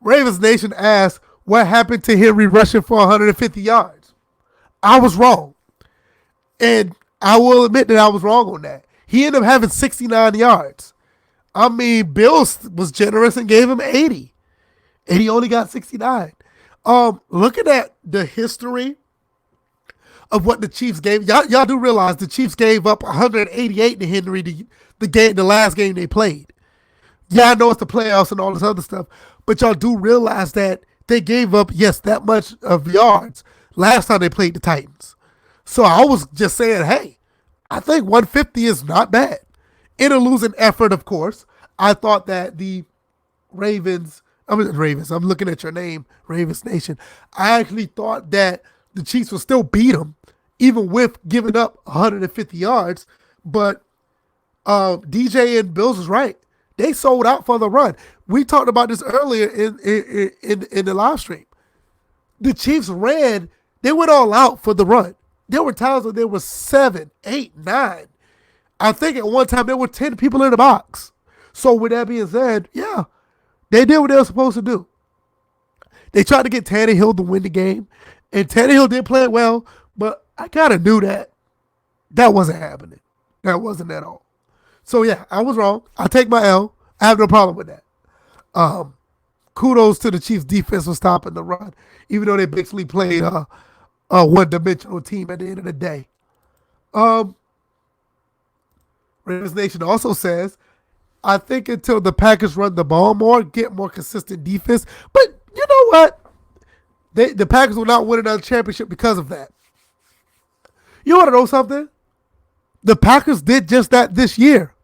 Ravens Nation asked what happened to Henry rushing for 150 yards. I was wrong, and I will admit that I was wrong on that. He ended up having 69 yards. I mean, Bills was generous and gave him 80, and he only got 69. Looking at the history of what the Chiefs gave, y'all do realize the Chiefs gave up 188 to Henry the last game they played. Yeah, I know it's the playoffs and all this other stuff, but y'all do realize that they gave up, yes, that much of yards last time they played the Titans. So I was just saying, hey, I think 150 is not bad. In a losing effort, of course. I thought that the Ravens, I'm looking at your name, Ravens Nation. I actually thought that the Chiefs would still beat them, even with giving up 150 yards. But DJ and Bills was right. They sold out for the run. We talked about this earlier in the live stream. The Chiefs ran, they went all out for the run. There were times when there were 7, 8, 9. I think at one time there were 10 people in the box. So with that being said, yeah, they did what they were supposed to do. They tried to get Tannehill to win the game, and Tannehill did play well, but I kind of knew that wasn't happening. That wasn't at all. So yeah, I was wrong. I take my L. I have no problem with that. Kudos to the Chiefs defense for stopping the run, even though they basically played a one-dimensional team at the end of the day. Ravens Nation also says, I think until the Packers run the ball more, get more consistent defense. But you know what? The Packers will not win another championship because of that. You want to know something? The Packers did just that this year.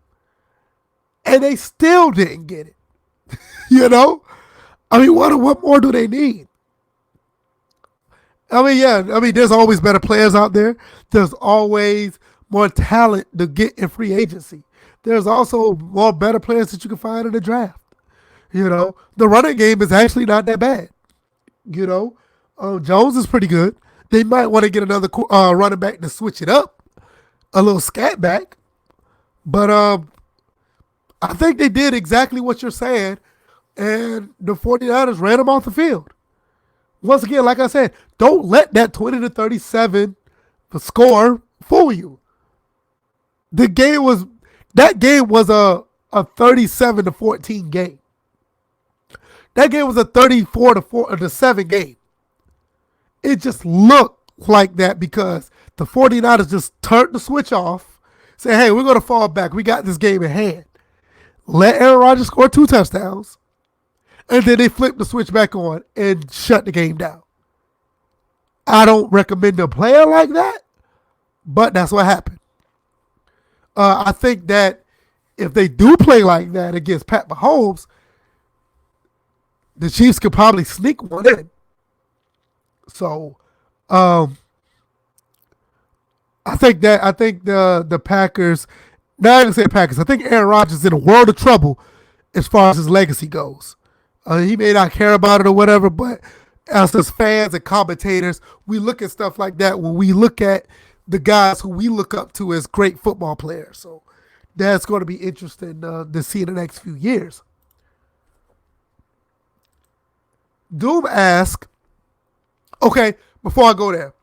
And they still didn't get it. You know? I mean, what more do they need? I mean, yeah. I mean, there's always better players out there. There's always more talent to get in free agency. There's also more better players that you can find in the draft. You know, the running game is actually not that bad. You know, Jones is pretty good. They might want to get another running back to switch it up, a little scat back. But I think they did exactly what you're saying, and the 49ers ran them off the field. Once again, like I said, don't let that 20-37 score fool you. That game was a 37-14 game. That game was a 34-7 game. It just looked like that because the 49ers just turned the switch off, say, hey, we're going to fall back. We got this game in hand. Let Aaron Rodgers score 2 touchdowns, and then they flipped the switch back on and shut the game down. I don't recommend a player like that, but that's what happened. I think that if they do play like that against Pat Mahomes, the Chiefs could probably sneak one in. So, um, I think the Packers. Now I can say Packers. I think Aaron Rodgers is in a world of trouble as far as his legacy goes. He may not care about it or whatever, but as fans and commentators, we look at stuff like that when we look at the guys who we look up to as great football players. So that's going to be interesting to see in the next few years. Doom asked, okay, before I go there,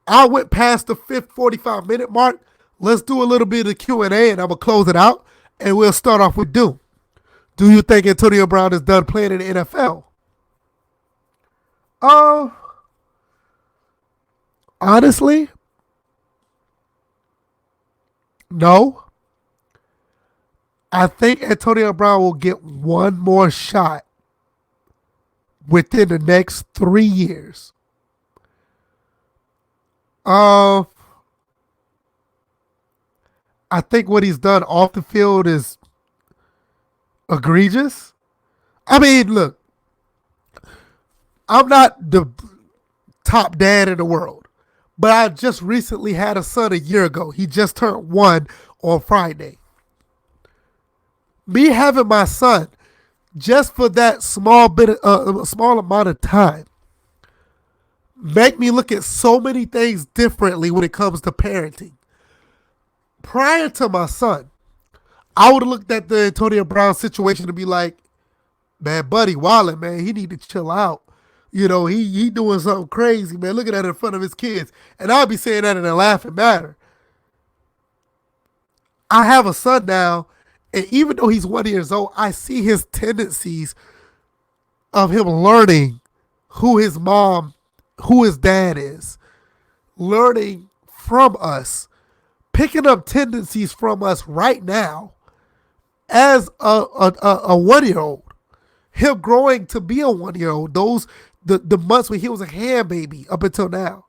I went past the 45-minute mark. Let's do a little bit of Q&A, and I'm going to close it out, and we'll start off with Doom. Do you think Antonio Brown is done playing in the NFL? Honestly, no. I think Antonio Brown will get one more shot within the next 3 years. I think what he's done off the field is egregious. I mean, look, I'm not the top dad in the world, but I just recently had a son a year ago. He just turned 1 on Friday. Me having my son just for that small amount of time make me look at so many things differently when it comes to parenting. Prior to my son, I would have looked at the Antonio Brown situation to be like, man, buddy wildin', man, he need to chill out. You know, he doing something crazy, man. Looking at it in front of his kids. And I'll be saying that in a laughing matter. I have a son now, and even though he's 1 year old, I see his tendencies of him learning who his mom, who his dad is, learning from us, picking up tendencies from us right now as a 1 year old. Him growing to be a 1 year old, those the months when he was a hand baby up until now.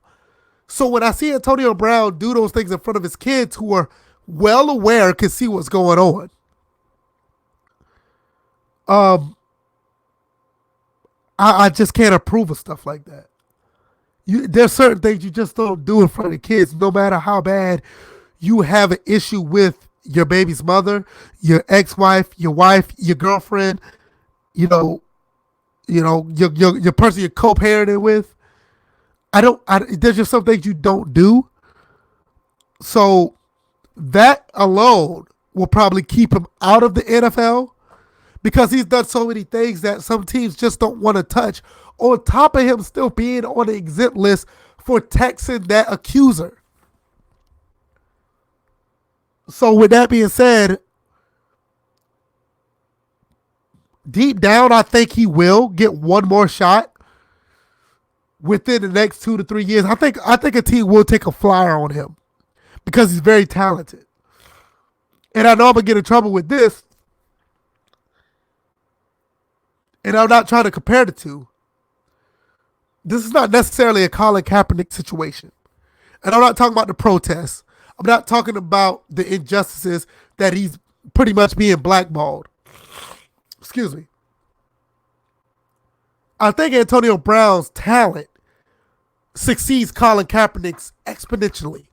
So when I see Antonio Brown do those things in front of his kids who are well aware, can see what's going on, I just can't approve of stuff like that. There's certain things you just don't do in front of kids, no matter how bad you have an issue with your baby's mother, your ex-wife, your wife, your girlfriend, your person you're co-parenting with. There's just some things you don't do. So that alone will probably keep him out of the NFL because he's done so many things that some teams just don't want to touch, on top of him still being on the exempt list for texting that accuser. So with that being said, deep down, I think he will get one more shot within the next 2 to 3 years. I think a team will take a flyer on him because he's very talented. And I know I'm going to get in trouble with this, and I'm not trying to compare the two. This is not necessarily a Colin Kaepernick situation. And I'm not talking about the protests. I'm not talking about the injustices that he's pretty much being blackballed. Excuse me. I think Antonio Brown's talent succeeds Colin Kaepernick's exponentially.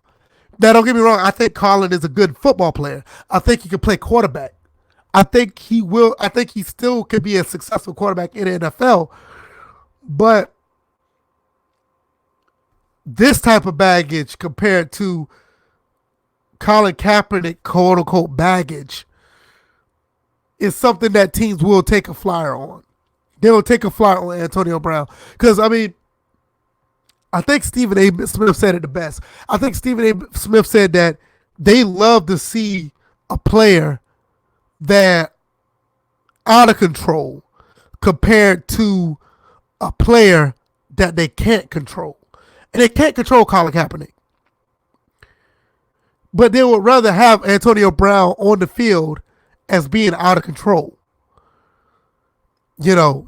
Now, don't get me wrong. I think Colin is a good football player. I think he can play quarterback. I think he still could be a successful quarterback in the NFL. But this type of baggage compared to Colin Kaepernick, quote unquote, baggage is something that teams will take a flyer on. They will take a flyer on Antonio Brown. Because, I mean, I think Stephen A. Smith said it the best. I think Stephen A. Smith said that they love to see a player that out of control compared to a player that they can't control. And they can't control Colin Kaepernick. But they would rather have Antonio Brown on the field as being out of control.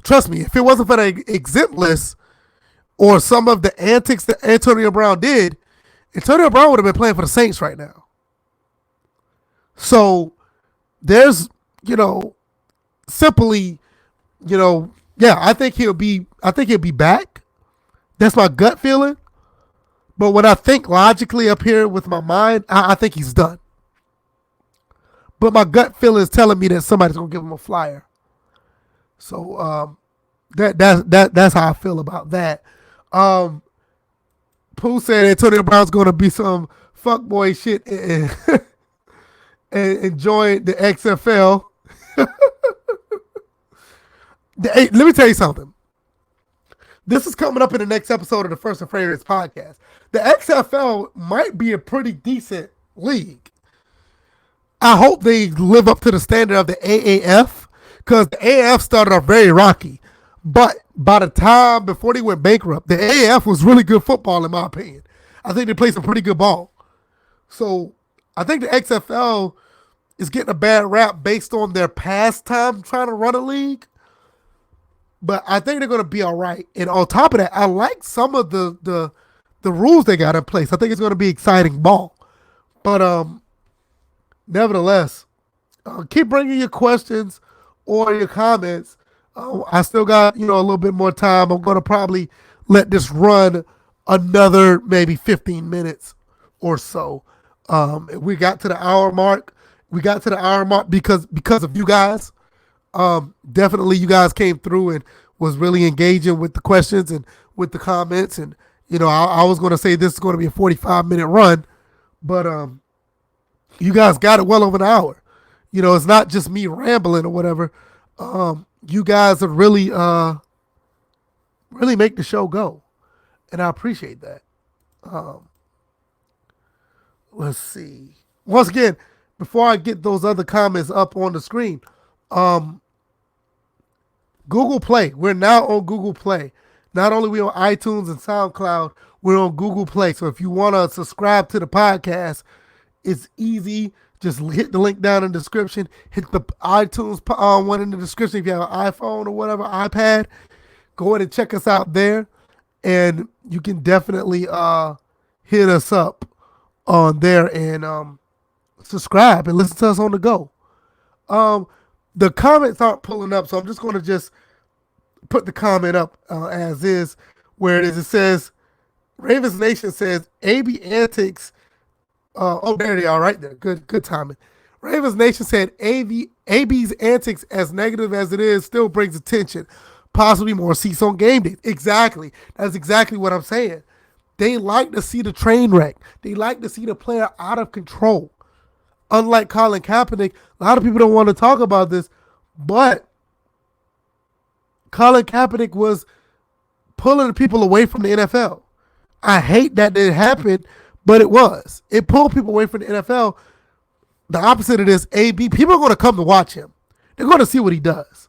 Trust me, if it wasn't for the exempt list or some of the antics that Antonio Brown did, Antonio Brown would have been playing for the Saints right now. So there's, simply, Yeah, I think he'll be back. That's my gut feeling. But when I think logically up here with my mind, I think he's done. But my gut feeling is telling me that somebody's gonna give him a flyer. So that's how I feel about that. Pooh said Antonio Brown's gonna be some fuckboy shit and join the XFL. Hey, let me tell you something. This is coming up in the next episode of the First and Framerates podcast. The XFL might be a pretty decent league. I hope they live up to the standard of the AAF, because the AAF started off very rocky. But by the time before they went bankrupt, the AAF was really good football, in my opinion. I think they played some pretty good ball. So I think the XFL is getting a bad rap based on their past time trying to run a league. But I think they're going to be all right. And on top of that, I like some of the rules they got in place. I think it's going to be exciting ball. But nevertheless, keep bringing your questions or your comments. I still got, a little bit more time. I'm going to probably let this run another maybe 15 minutes or so. We got to the hour mark. Because of you guys. Definitely you guys came through and was really engaging with the questions and with the comments. And, I was going to say this is going to be a 45-minute run, but you guys got it well over an hour. It's not just me rambling or whatever. You guys have really make the show go. And I appreciate that. Let's see. Once again, before I get those other comments up on the screen, Google Play. We're now on Google Play. Not only are we on iTunes and SoundCloud, we're on Google Play. So if you want to subscribe to the podcast, it's easy. Just hit the link down in the description. Hit the iTunes one in the description if you have an iPhone or whatever, iPad. Go ahead and check us out there. And you can definitely hit us up on there and subscribe and listen to us on the go. The comments aren't pulling up, so I'm just going to put the comment up as is, where it is. It says, Ravens Nation says, AB antics. There they are right there. Good timing. Ravens Nation said, AB's antics, as negative as it is, still brings attention. Possibly more seats on game days. Exactly. That's exactly what I'm saying. They like to see the train wreck. They like to see the player out of control. Unlike Colin Kaepernick, a lot of people don't want to talk about this, but Colin Kaepernick was pulling people away from the NFL. I hate that it happened, but it was. It pulled people away from the NFL. The opposite of this, AB, people are going to come to watch him. They're going to see what he does.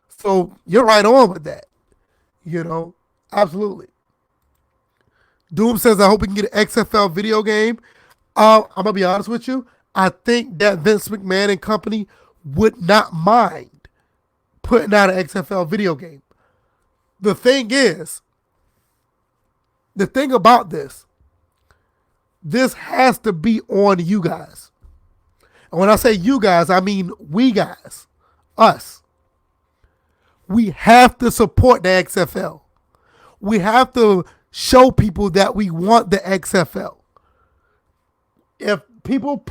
So you're right on with that. Absolutely. Doom says, I hope we can get an XFL video game. I'm going to be honest with you. I think that Vince McMahon and company would not mind putting out an XFL video game. The thing about this has to be on you guys. And when I say you guys, I mean we guys, us. We have to support the XFL. We have to show people that we want the XFL. If people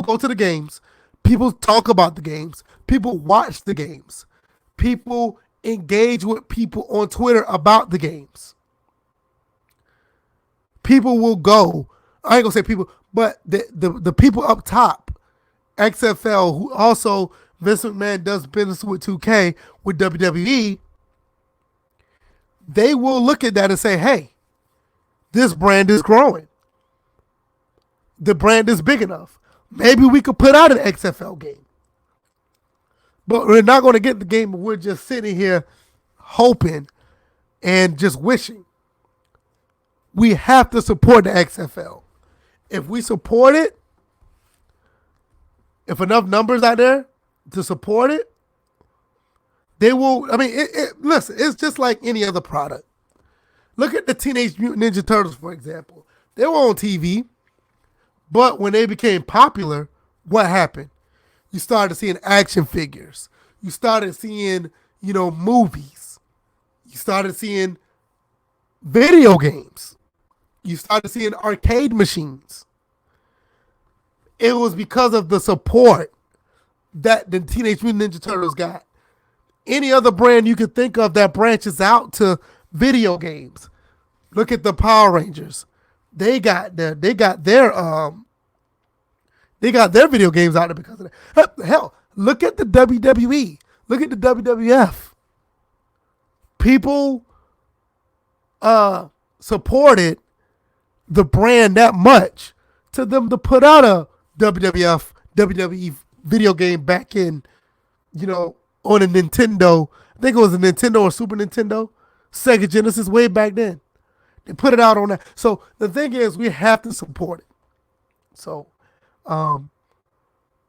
go to the games, people talk about the games, people watch the games, people engage with people on Twitter about the games. People will go, I ain't gonna say people, but the people up top, XFL, who also Vince McMahon does business with 2K, with WWE, they will look at that and say, hey, this brand is growing. The brand is big enough. Maybe we could put out an XFL game. But we're not going to get the game. We're just sitting here hoping and just wishing. We have to support the XFL. If we support it, if enough numbers out there to support it, they will. I mean, listen, it's just like any other product. Look at the Teenage Mutant Ninja Turtles, for example. They were on TV. But when they became popular, what happened? You started seeing action figures. You started seeing, movies. You started seeing video games. You started seeing arcade machines. It was because of the support that the Teenage Mutant Ninja Turtles got. Any other brand you could think of that branches out to video games. Look at the Power Rangers. They got their video games out there because of that. Hell, look at the WWE. Look at the WWF. People supported the brand that much to them to put out a WWE video game back in, on a Nintendo. I think it was a Nintendo or Super Nintendo, Sega Genesis, way back then. They put it out on that. So the thing is, we have to support it. So,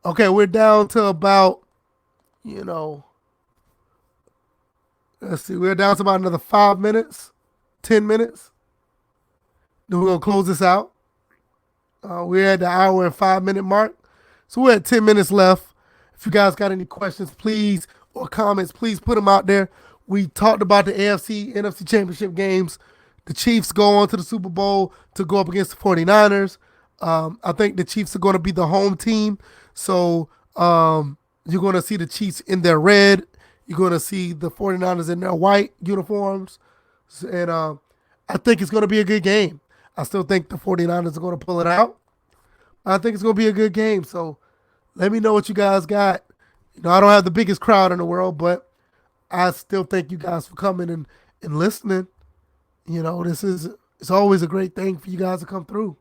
okay, we're down to about, let's see, we're down to about another 5 minutes, 10 minutes. Then we're going to close this out. We're at the hour and 5 minute mark. So we're at 10 minutes left. If you guys got any questions, please, or comments, please put them out there. We talked about the AFC, NFC championship games. The Chiefs go on to the Super Bowl to go up against the 49ers. I think the Chiefs are going to be the home team. So you're going to see the Chiefs in their red. You're going to see the 49ers in their white uniforms. And I think it's going to be a good game. I still think the 49ers are going to pull it out. I think it's going to be a good game. So let me know what you guys got. I don't have the biggest crowd in the world, but I still thank you guys for coming and listening. It's always a great thing for you guys to come through.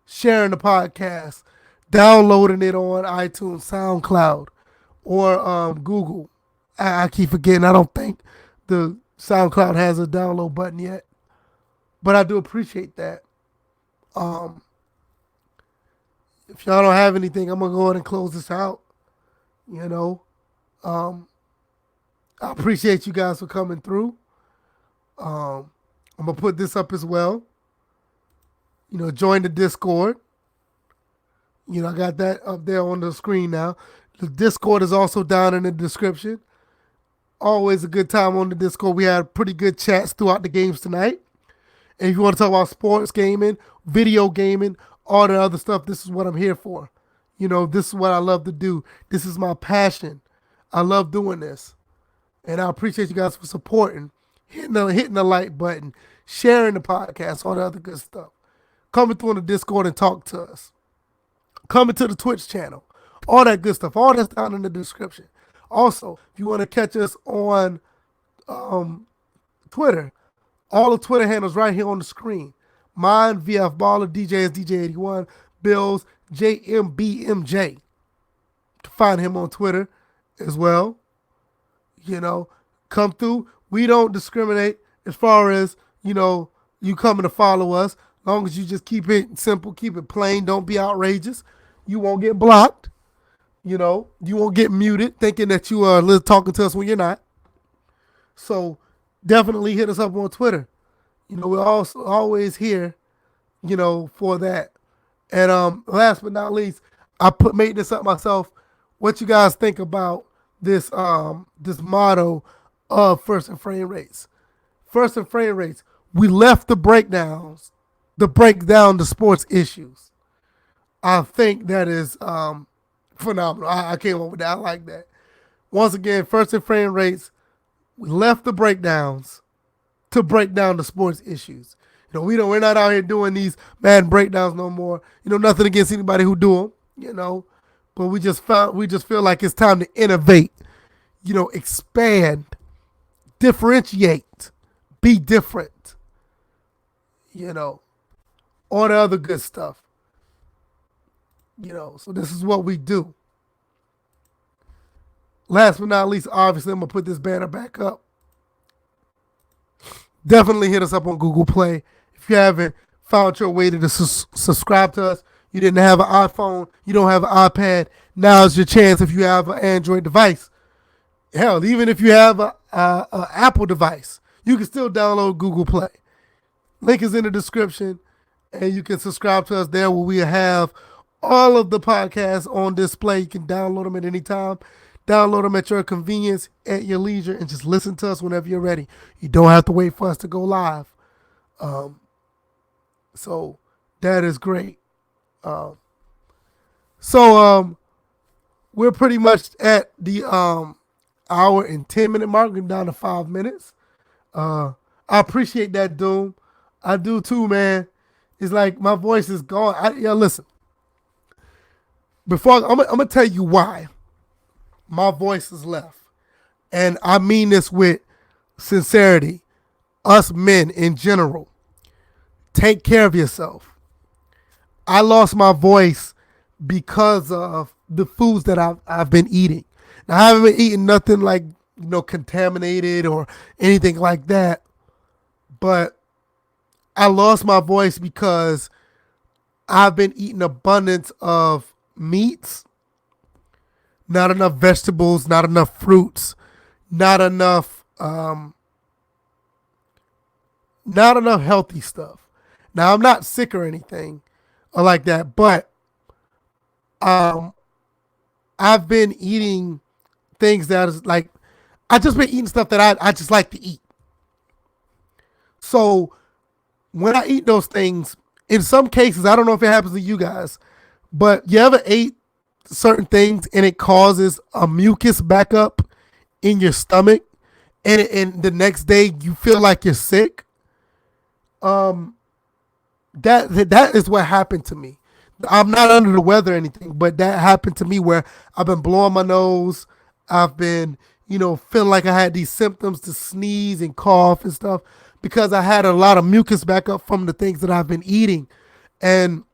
Sharing the podcast, downloading it on iTunes, SoundCloud, or Google. I keep forgetting. I don't think the SoundCloud has a download button yet, but I do appreciate that. If y'all don't have anything, I'm gonna go ahead and close this out. I appreciate you guys for coming through. I'm gonna put this up as well. Join the Discord. I got that up there on the screen now. The Discord is also down in the description. Always a good time on the Discord. We had pretty good chats throughout the games tonight. And if you want to talk about sports gaming, video gaming, all the other stuff, this is what I'm here for. This is what I love to do. This is my passion. I love doing this. And I appreciate you guys for supporting, hitting the like button, sharing the podcast, all the other good stuff. Coming through on the Discord and talk to us. Coming to the Twitch channel. All that good stuff. All that's down in the description. Also, if you want to catch us on Twitter, all the Twitter handles right here on the screen. Mine, VF Baller, DJ is DJ81, Bills, JMBMJ. You can find him on Twitter as well. Come through. We don't discriminate as far as, you coming to follow us. As long as you just keep it simple, keep it plain, don't be outrageous. You won't get blocked. You won't get muted thinking that you are talking to us when you're not. So definitely hit us up on Twitter. We're also always here, for that. And last but not least, I made this up myself. What you guys think about this this motto of First and Frame Rates? First and Frame Rates. We left the breakdowns to break down the sports issues. I think that is phenomenal. I came up with that. I like that. Once again, First and Frame Rates. We left the breakdowns to break down the sports issues. We're not out here doing these Madden breakdowns no more. Nothing against anybody who do them. But we just feel like it's time to innovate. Expand, differentiate, be different. All the other good stuff. So this is what we do. Last but not least, obviously, I'm going to put this banner back up. Definitely hit us up on Google Play. If you haven't found your way to subscribe to us, you didn't have an iPhone, you don't have an iPad, now's your chance if you have an Android device. Hell, even if you have an Apple device, you can still download Google Play. Link is in the description, and you can subscribe to us there where we have all of the podcasts on display. You can download them at any time. Download them at your convenience, at your leisure, and just listen to us whenever you're ready. You don't have to wait for us to go live. So that is great. We're pretty much at the hour and 10-minute mark. We're down to 5 minutes. I appreciate that, Doom. I do too, man. It's like my voice is gone. Listen. Before I'm gonna tell you why my voice is left, and I mean this with sincerity. Us men in general, take care of yourself. I lost my voice because of the foods that I've been eating. Now, I haven't been eating nothing like, contaminated or anything like that, but I lost my voice because I've been eating abundance of meats, not enough vegetables, not enough fruits, not enough healthy stuff. Now, I'm not sick or anything or like that, but I've been eating things that is like, I just been eating stuff that I just like to eat. So when I eat those things, in some cases, I don't know if it happens to you guys, but you ever ate certain things and it causes a mucus backup in your stomach, and the next day you feel like you're sick? That is what happened to me. I'm not under the weather or anything, but that happened to me where I've been blowing my nose. I've been, feeling like I had these symptoms to sneeze and cough and stuff because I had a lot of mucus back up from the things that I've been eating. And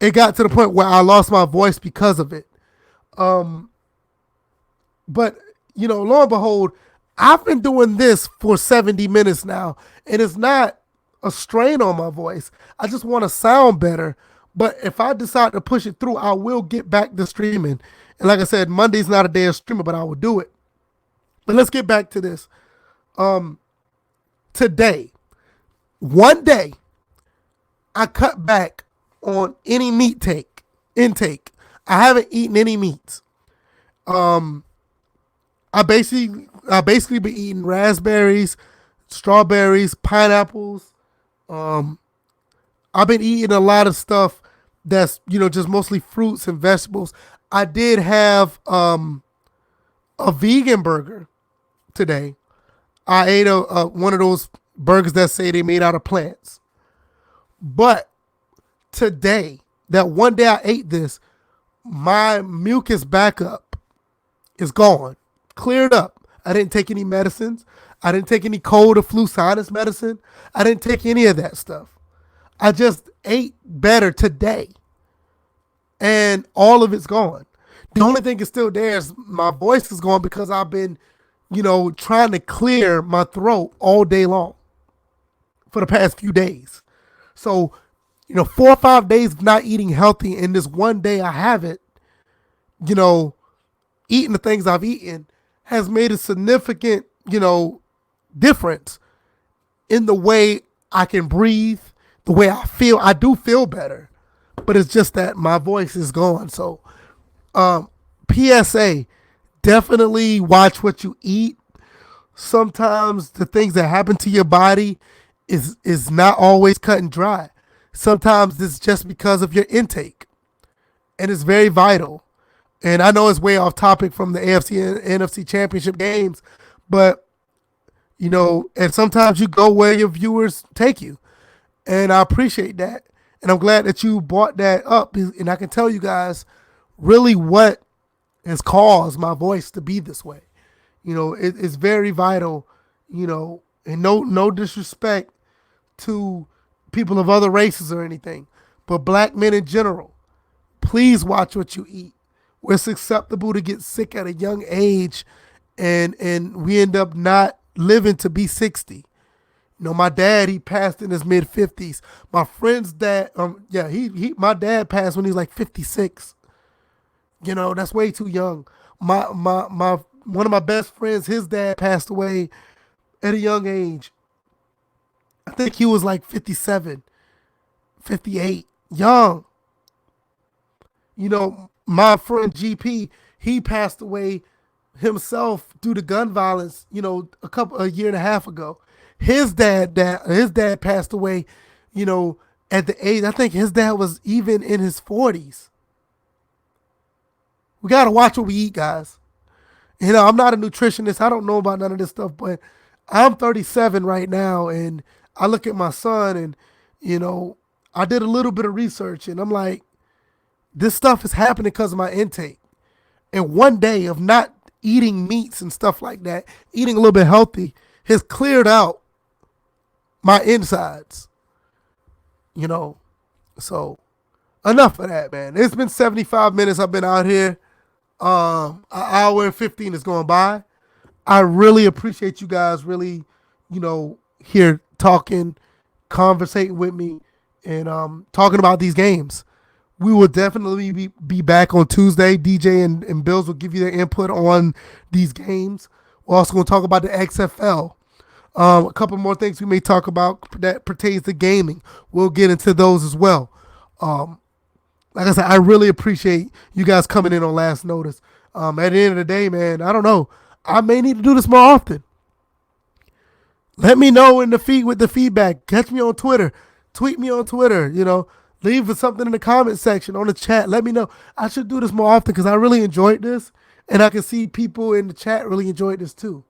it got to the point where I lost my voice because of it. But, lo and behold, I've been doing this for 70 minutes now, and it's not a strain on my voice. I just want to sound better. But if I decide to push it through, I will get back to streaming. And like I said, Monday's not a day of streaming, but I will do it. But let's get back to this. Today, one day, I cut back on any meat intake. I haven't eaten any meats. I basically been eating raspberries, strawberries, pineapples. I've been eating a lot of stuff that's, just mostly fruits and vegetables. I did have a vegan burger today. I ate one of those burgers that say they made out of plants. But today, that one day I ate this, my mucus backup is gone, cleared up. I didn't take any medicines. I didn't take any cold or flu sinus medicine. I didn't take any of that stuff. I just ate better today. And all of it's gone. The only thing is still there is my voice is gone because I've been, trying to clear my throat all day long for the past few days. So, 4 or 5 days of not eating healthy, and this one day I haven't, eating the things I've eaten has made a significant, difference in the way I can breathe, the way I feel. I do feel better, but it's just that my voice is gone. So, PSA, definitely watch what you eat. Sometimes the things that happen to your body is not always cut and dry. Sometimes it's just because of your intake, and it's very vital. And I know it's way off topic from the AFC and NFC championship games, but and sometimes you go where your viewers take you. And I appreciate that. And I'm glad that you brought that up. And I can tell you guys really what has caused my voice to be this way. It's very vital, and no disrespect to people of other races or anything, but black men in general, please watch what you eat. We're susceptible to get sick at a young age, and we end up not living to be 60. My dad, he passed in his mid-50s. My friend's dad, my dad passed when he was like 56. That's way too young. My one of my best friends, his dad passed away at a young age. I think he was like 57, 58, young. My friend GP, He passed away himself due to gun violence, a year and a half ago. His dad passed away, at the age, I think his dad was even in his 40s. We got to watch what we eat, guys. I'm not a nutritionist. I don't know about none of this stuff, but I'm 37 right now, and I look at my son, and, I did a little bit of research, and I'm like, this stuff is happening because of my intake. And one day of not eating meats and stuff like that, eating a little bit healthy, has cleared out my insides. So enough of that, man. It's been 75 minutes I've been out here. An hour and 15 is going by. I really appreciate you guys really, here talking, conversating with me, and talking about these games. We will definitely be back on Tuesday. DJ and Bills will give you their input on these games. We're also going to talk about the XFL. A couple more things we may talk about that pertains to gaming. We'll get into those as well. Like I said, I really appreciate you guys coming in on last notice. At the end of the day, man, I don't know. I may need to do this more often. Let me know with the feedback. Catch me on Twitter. Tweet me on Twitter. Leave something in the comment section, on the chat. Let me know. I should do this more often because I really enjoyed this, and I can see people in the chat really enjoyed this too.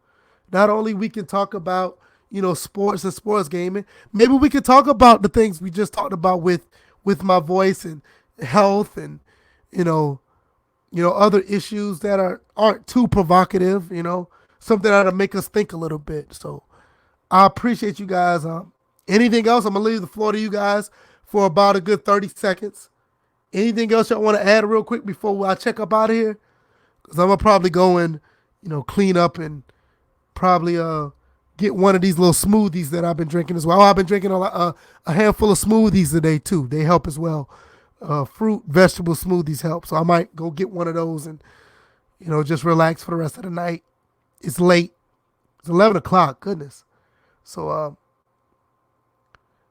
Not only we can talk about, sports and sports gaming, maybe we could talk about the things we just talked about with my voice and health and, other issues that aren't too provocative, something that'll make us think a little bit. So I appreciate you guys. Anything else? I'm going to leave the floor to you guys for about a good 30 seconds. Anything else y'all want to add real quick before I check up out of here? Because I'm going to probably go and, clean up and probably get one of these little smoothies that I've been drinking as well. I've been drinking a handful of smoothies today too. They help as well. Fruit, vegetable smoothies help. So I might go get one of those and, just relax for the rest of the night. It's late. It's 11 o'clock. Goodness. So,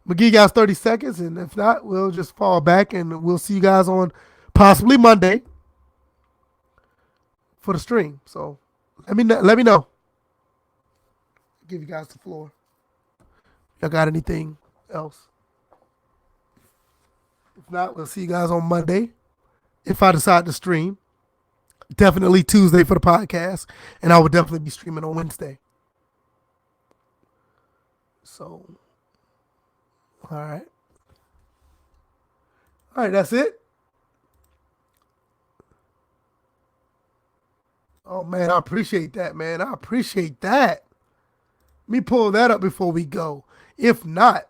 we'll give you guys 30 seconds, and if not, we'll just fall back, and we'll see you guys on possibly Monday for the stream. So let me know. Give you guys the floor. Y'all got anything else? If not, we'll see you guys on Monday. If I decide to stream, definitely Tuesday for the podcast, and I will definitely be streaming on Wednesday. So, all right, that's it. Oh, man, I appreciate that, man. I appreciate that. Let me pull that up before we go. If not,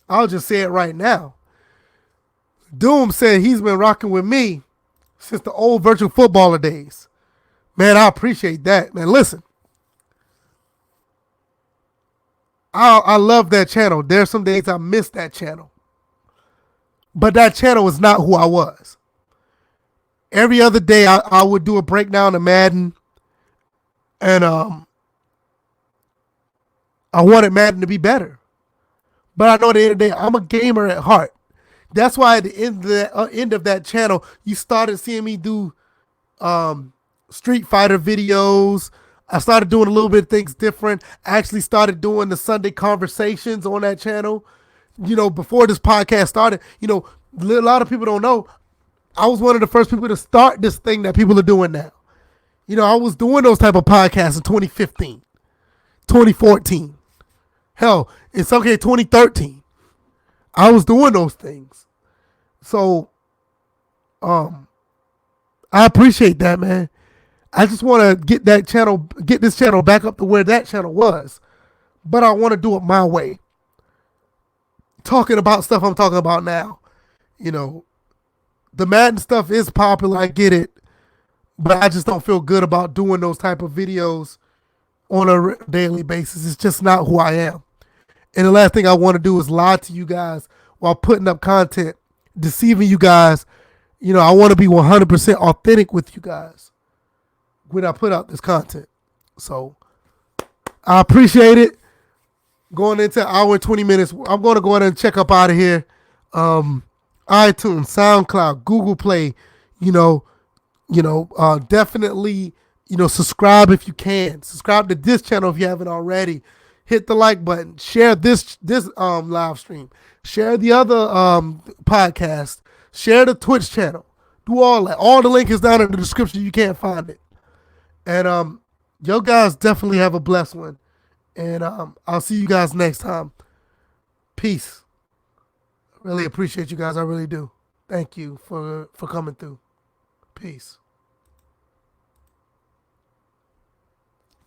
I'll just say it right now. Doom said he's been rocking with me since the old virtual footballer days. Man, I appreciate that. Man, listen. I love that channel. There's some days I miss that channel. But that channel is not who I was. Every other day I would do a breakdown of Madden. And I wanted Madden to be better. But I know at the end of the day, I'm a gamer at heart. That's why at the end of that channel, you started seeing me do Street Fighter videos. I started doing a little bit of things different. I actually started doing the Sunday conversations on that channel. Before this podcast started, a lot of people don't know, I was one of the first people to start this thing that people are doing now. I was doing those type of podcasts in 2015, 2014. Hell, it's okay, 2013. I was doing those things. So, I appreciate that, man. I just want to get this channel back up to where that channel was. But I want to do it my way. Talking about stuff I'm talking about now. The Madden stuff is popular, I get it. But I just don't feel good about doing those type of videos on a daily basis. It's just not who I am. And the last thing I want to do is lie to you guys while putting up content, deceiving you guys. I want to be 100% authentic with you guys when I put out this content. So I appreciate it. Going into an hour and 20 minutes, I'm going to go ahead and check up out of here. iTunes, SoundCloud, Google Play, Definitely, subscribe if you can. Subscribe to this channel if you haven't already. Hit the like button. Share this live stream. Share the other podcast. Share the Twitch channel. Do all that. All the link is down in the description. You can't find it. And yo guys definitely have a blessed one. And I'll see you guys next time. Peace. Really appreciate you guys. I really do. Thank you for coming through. Peace.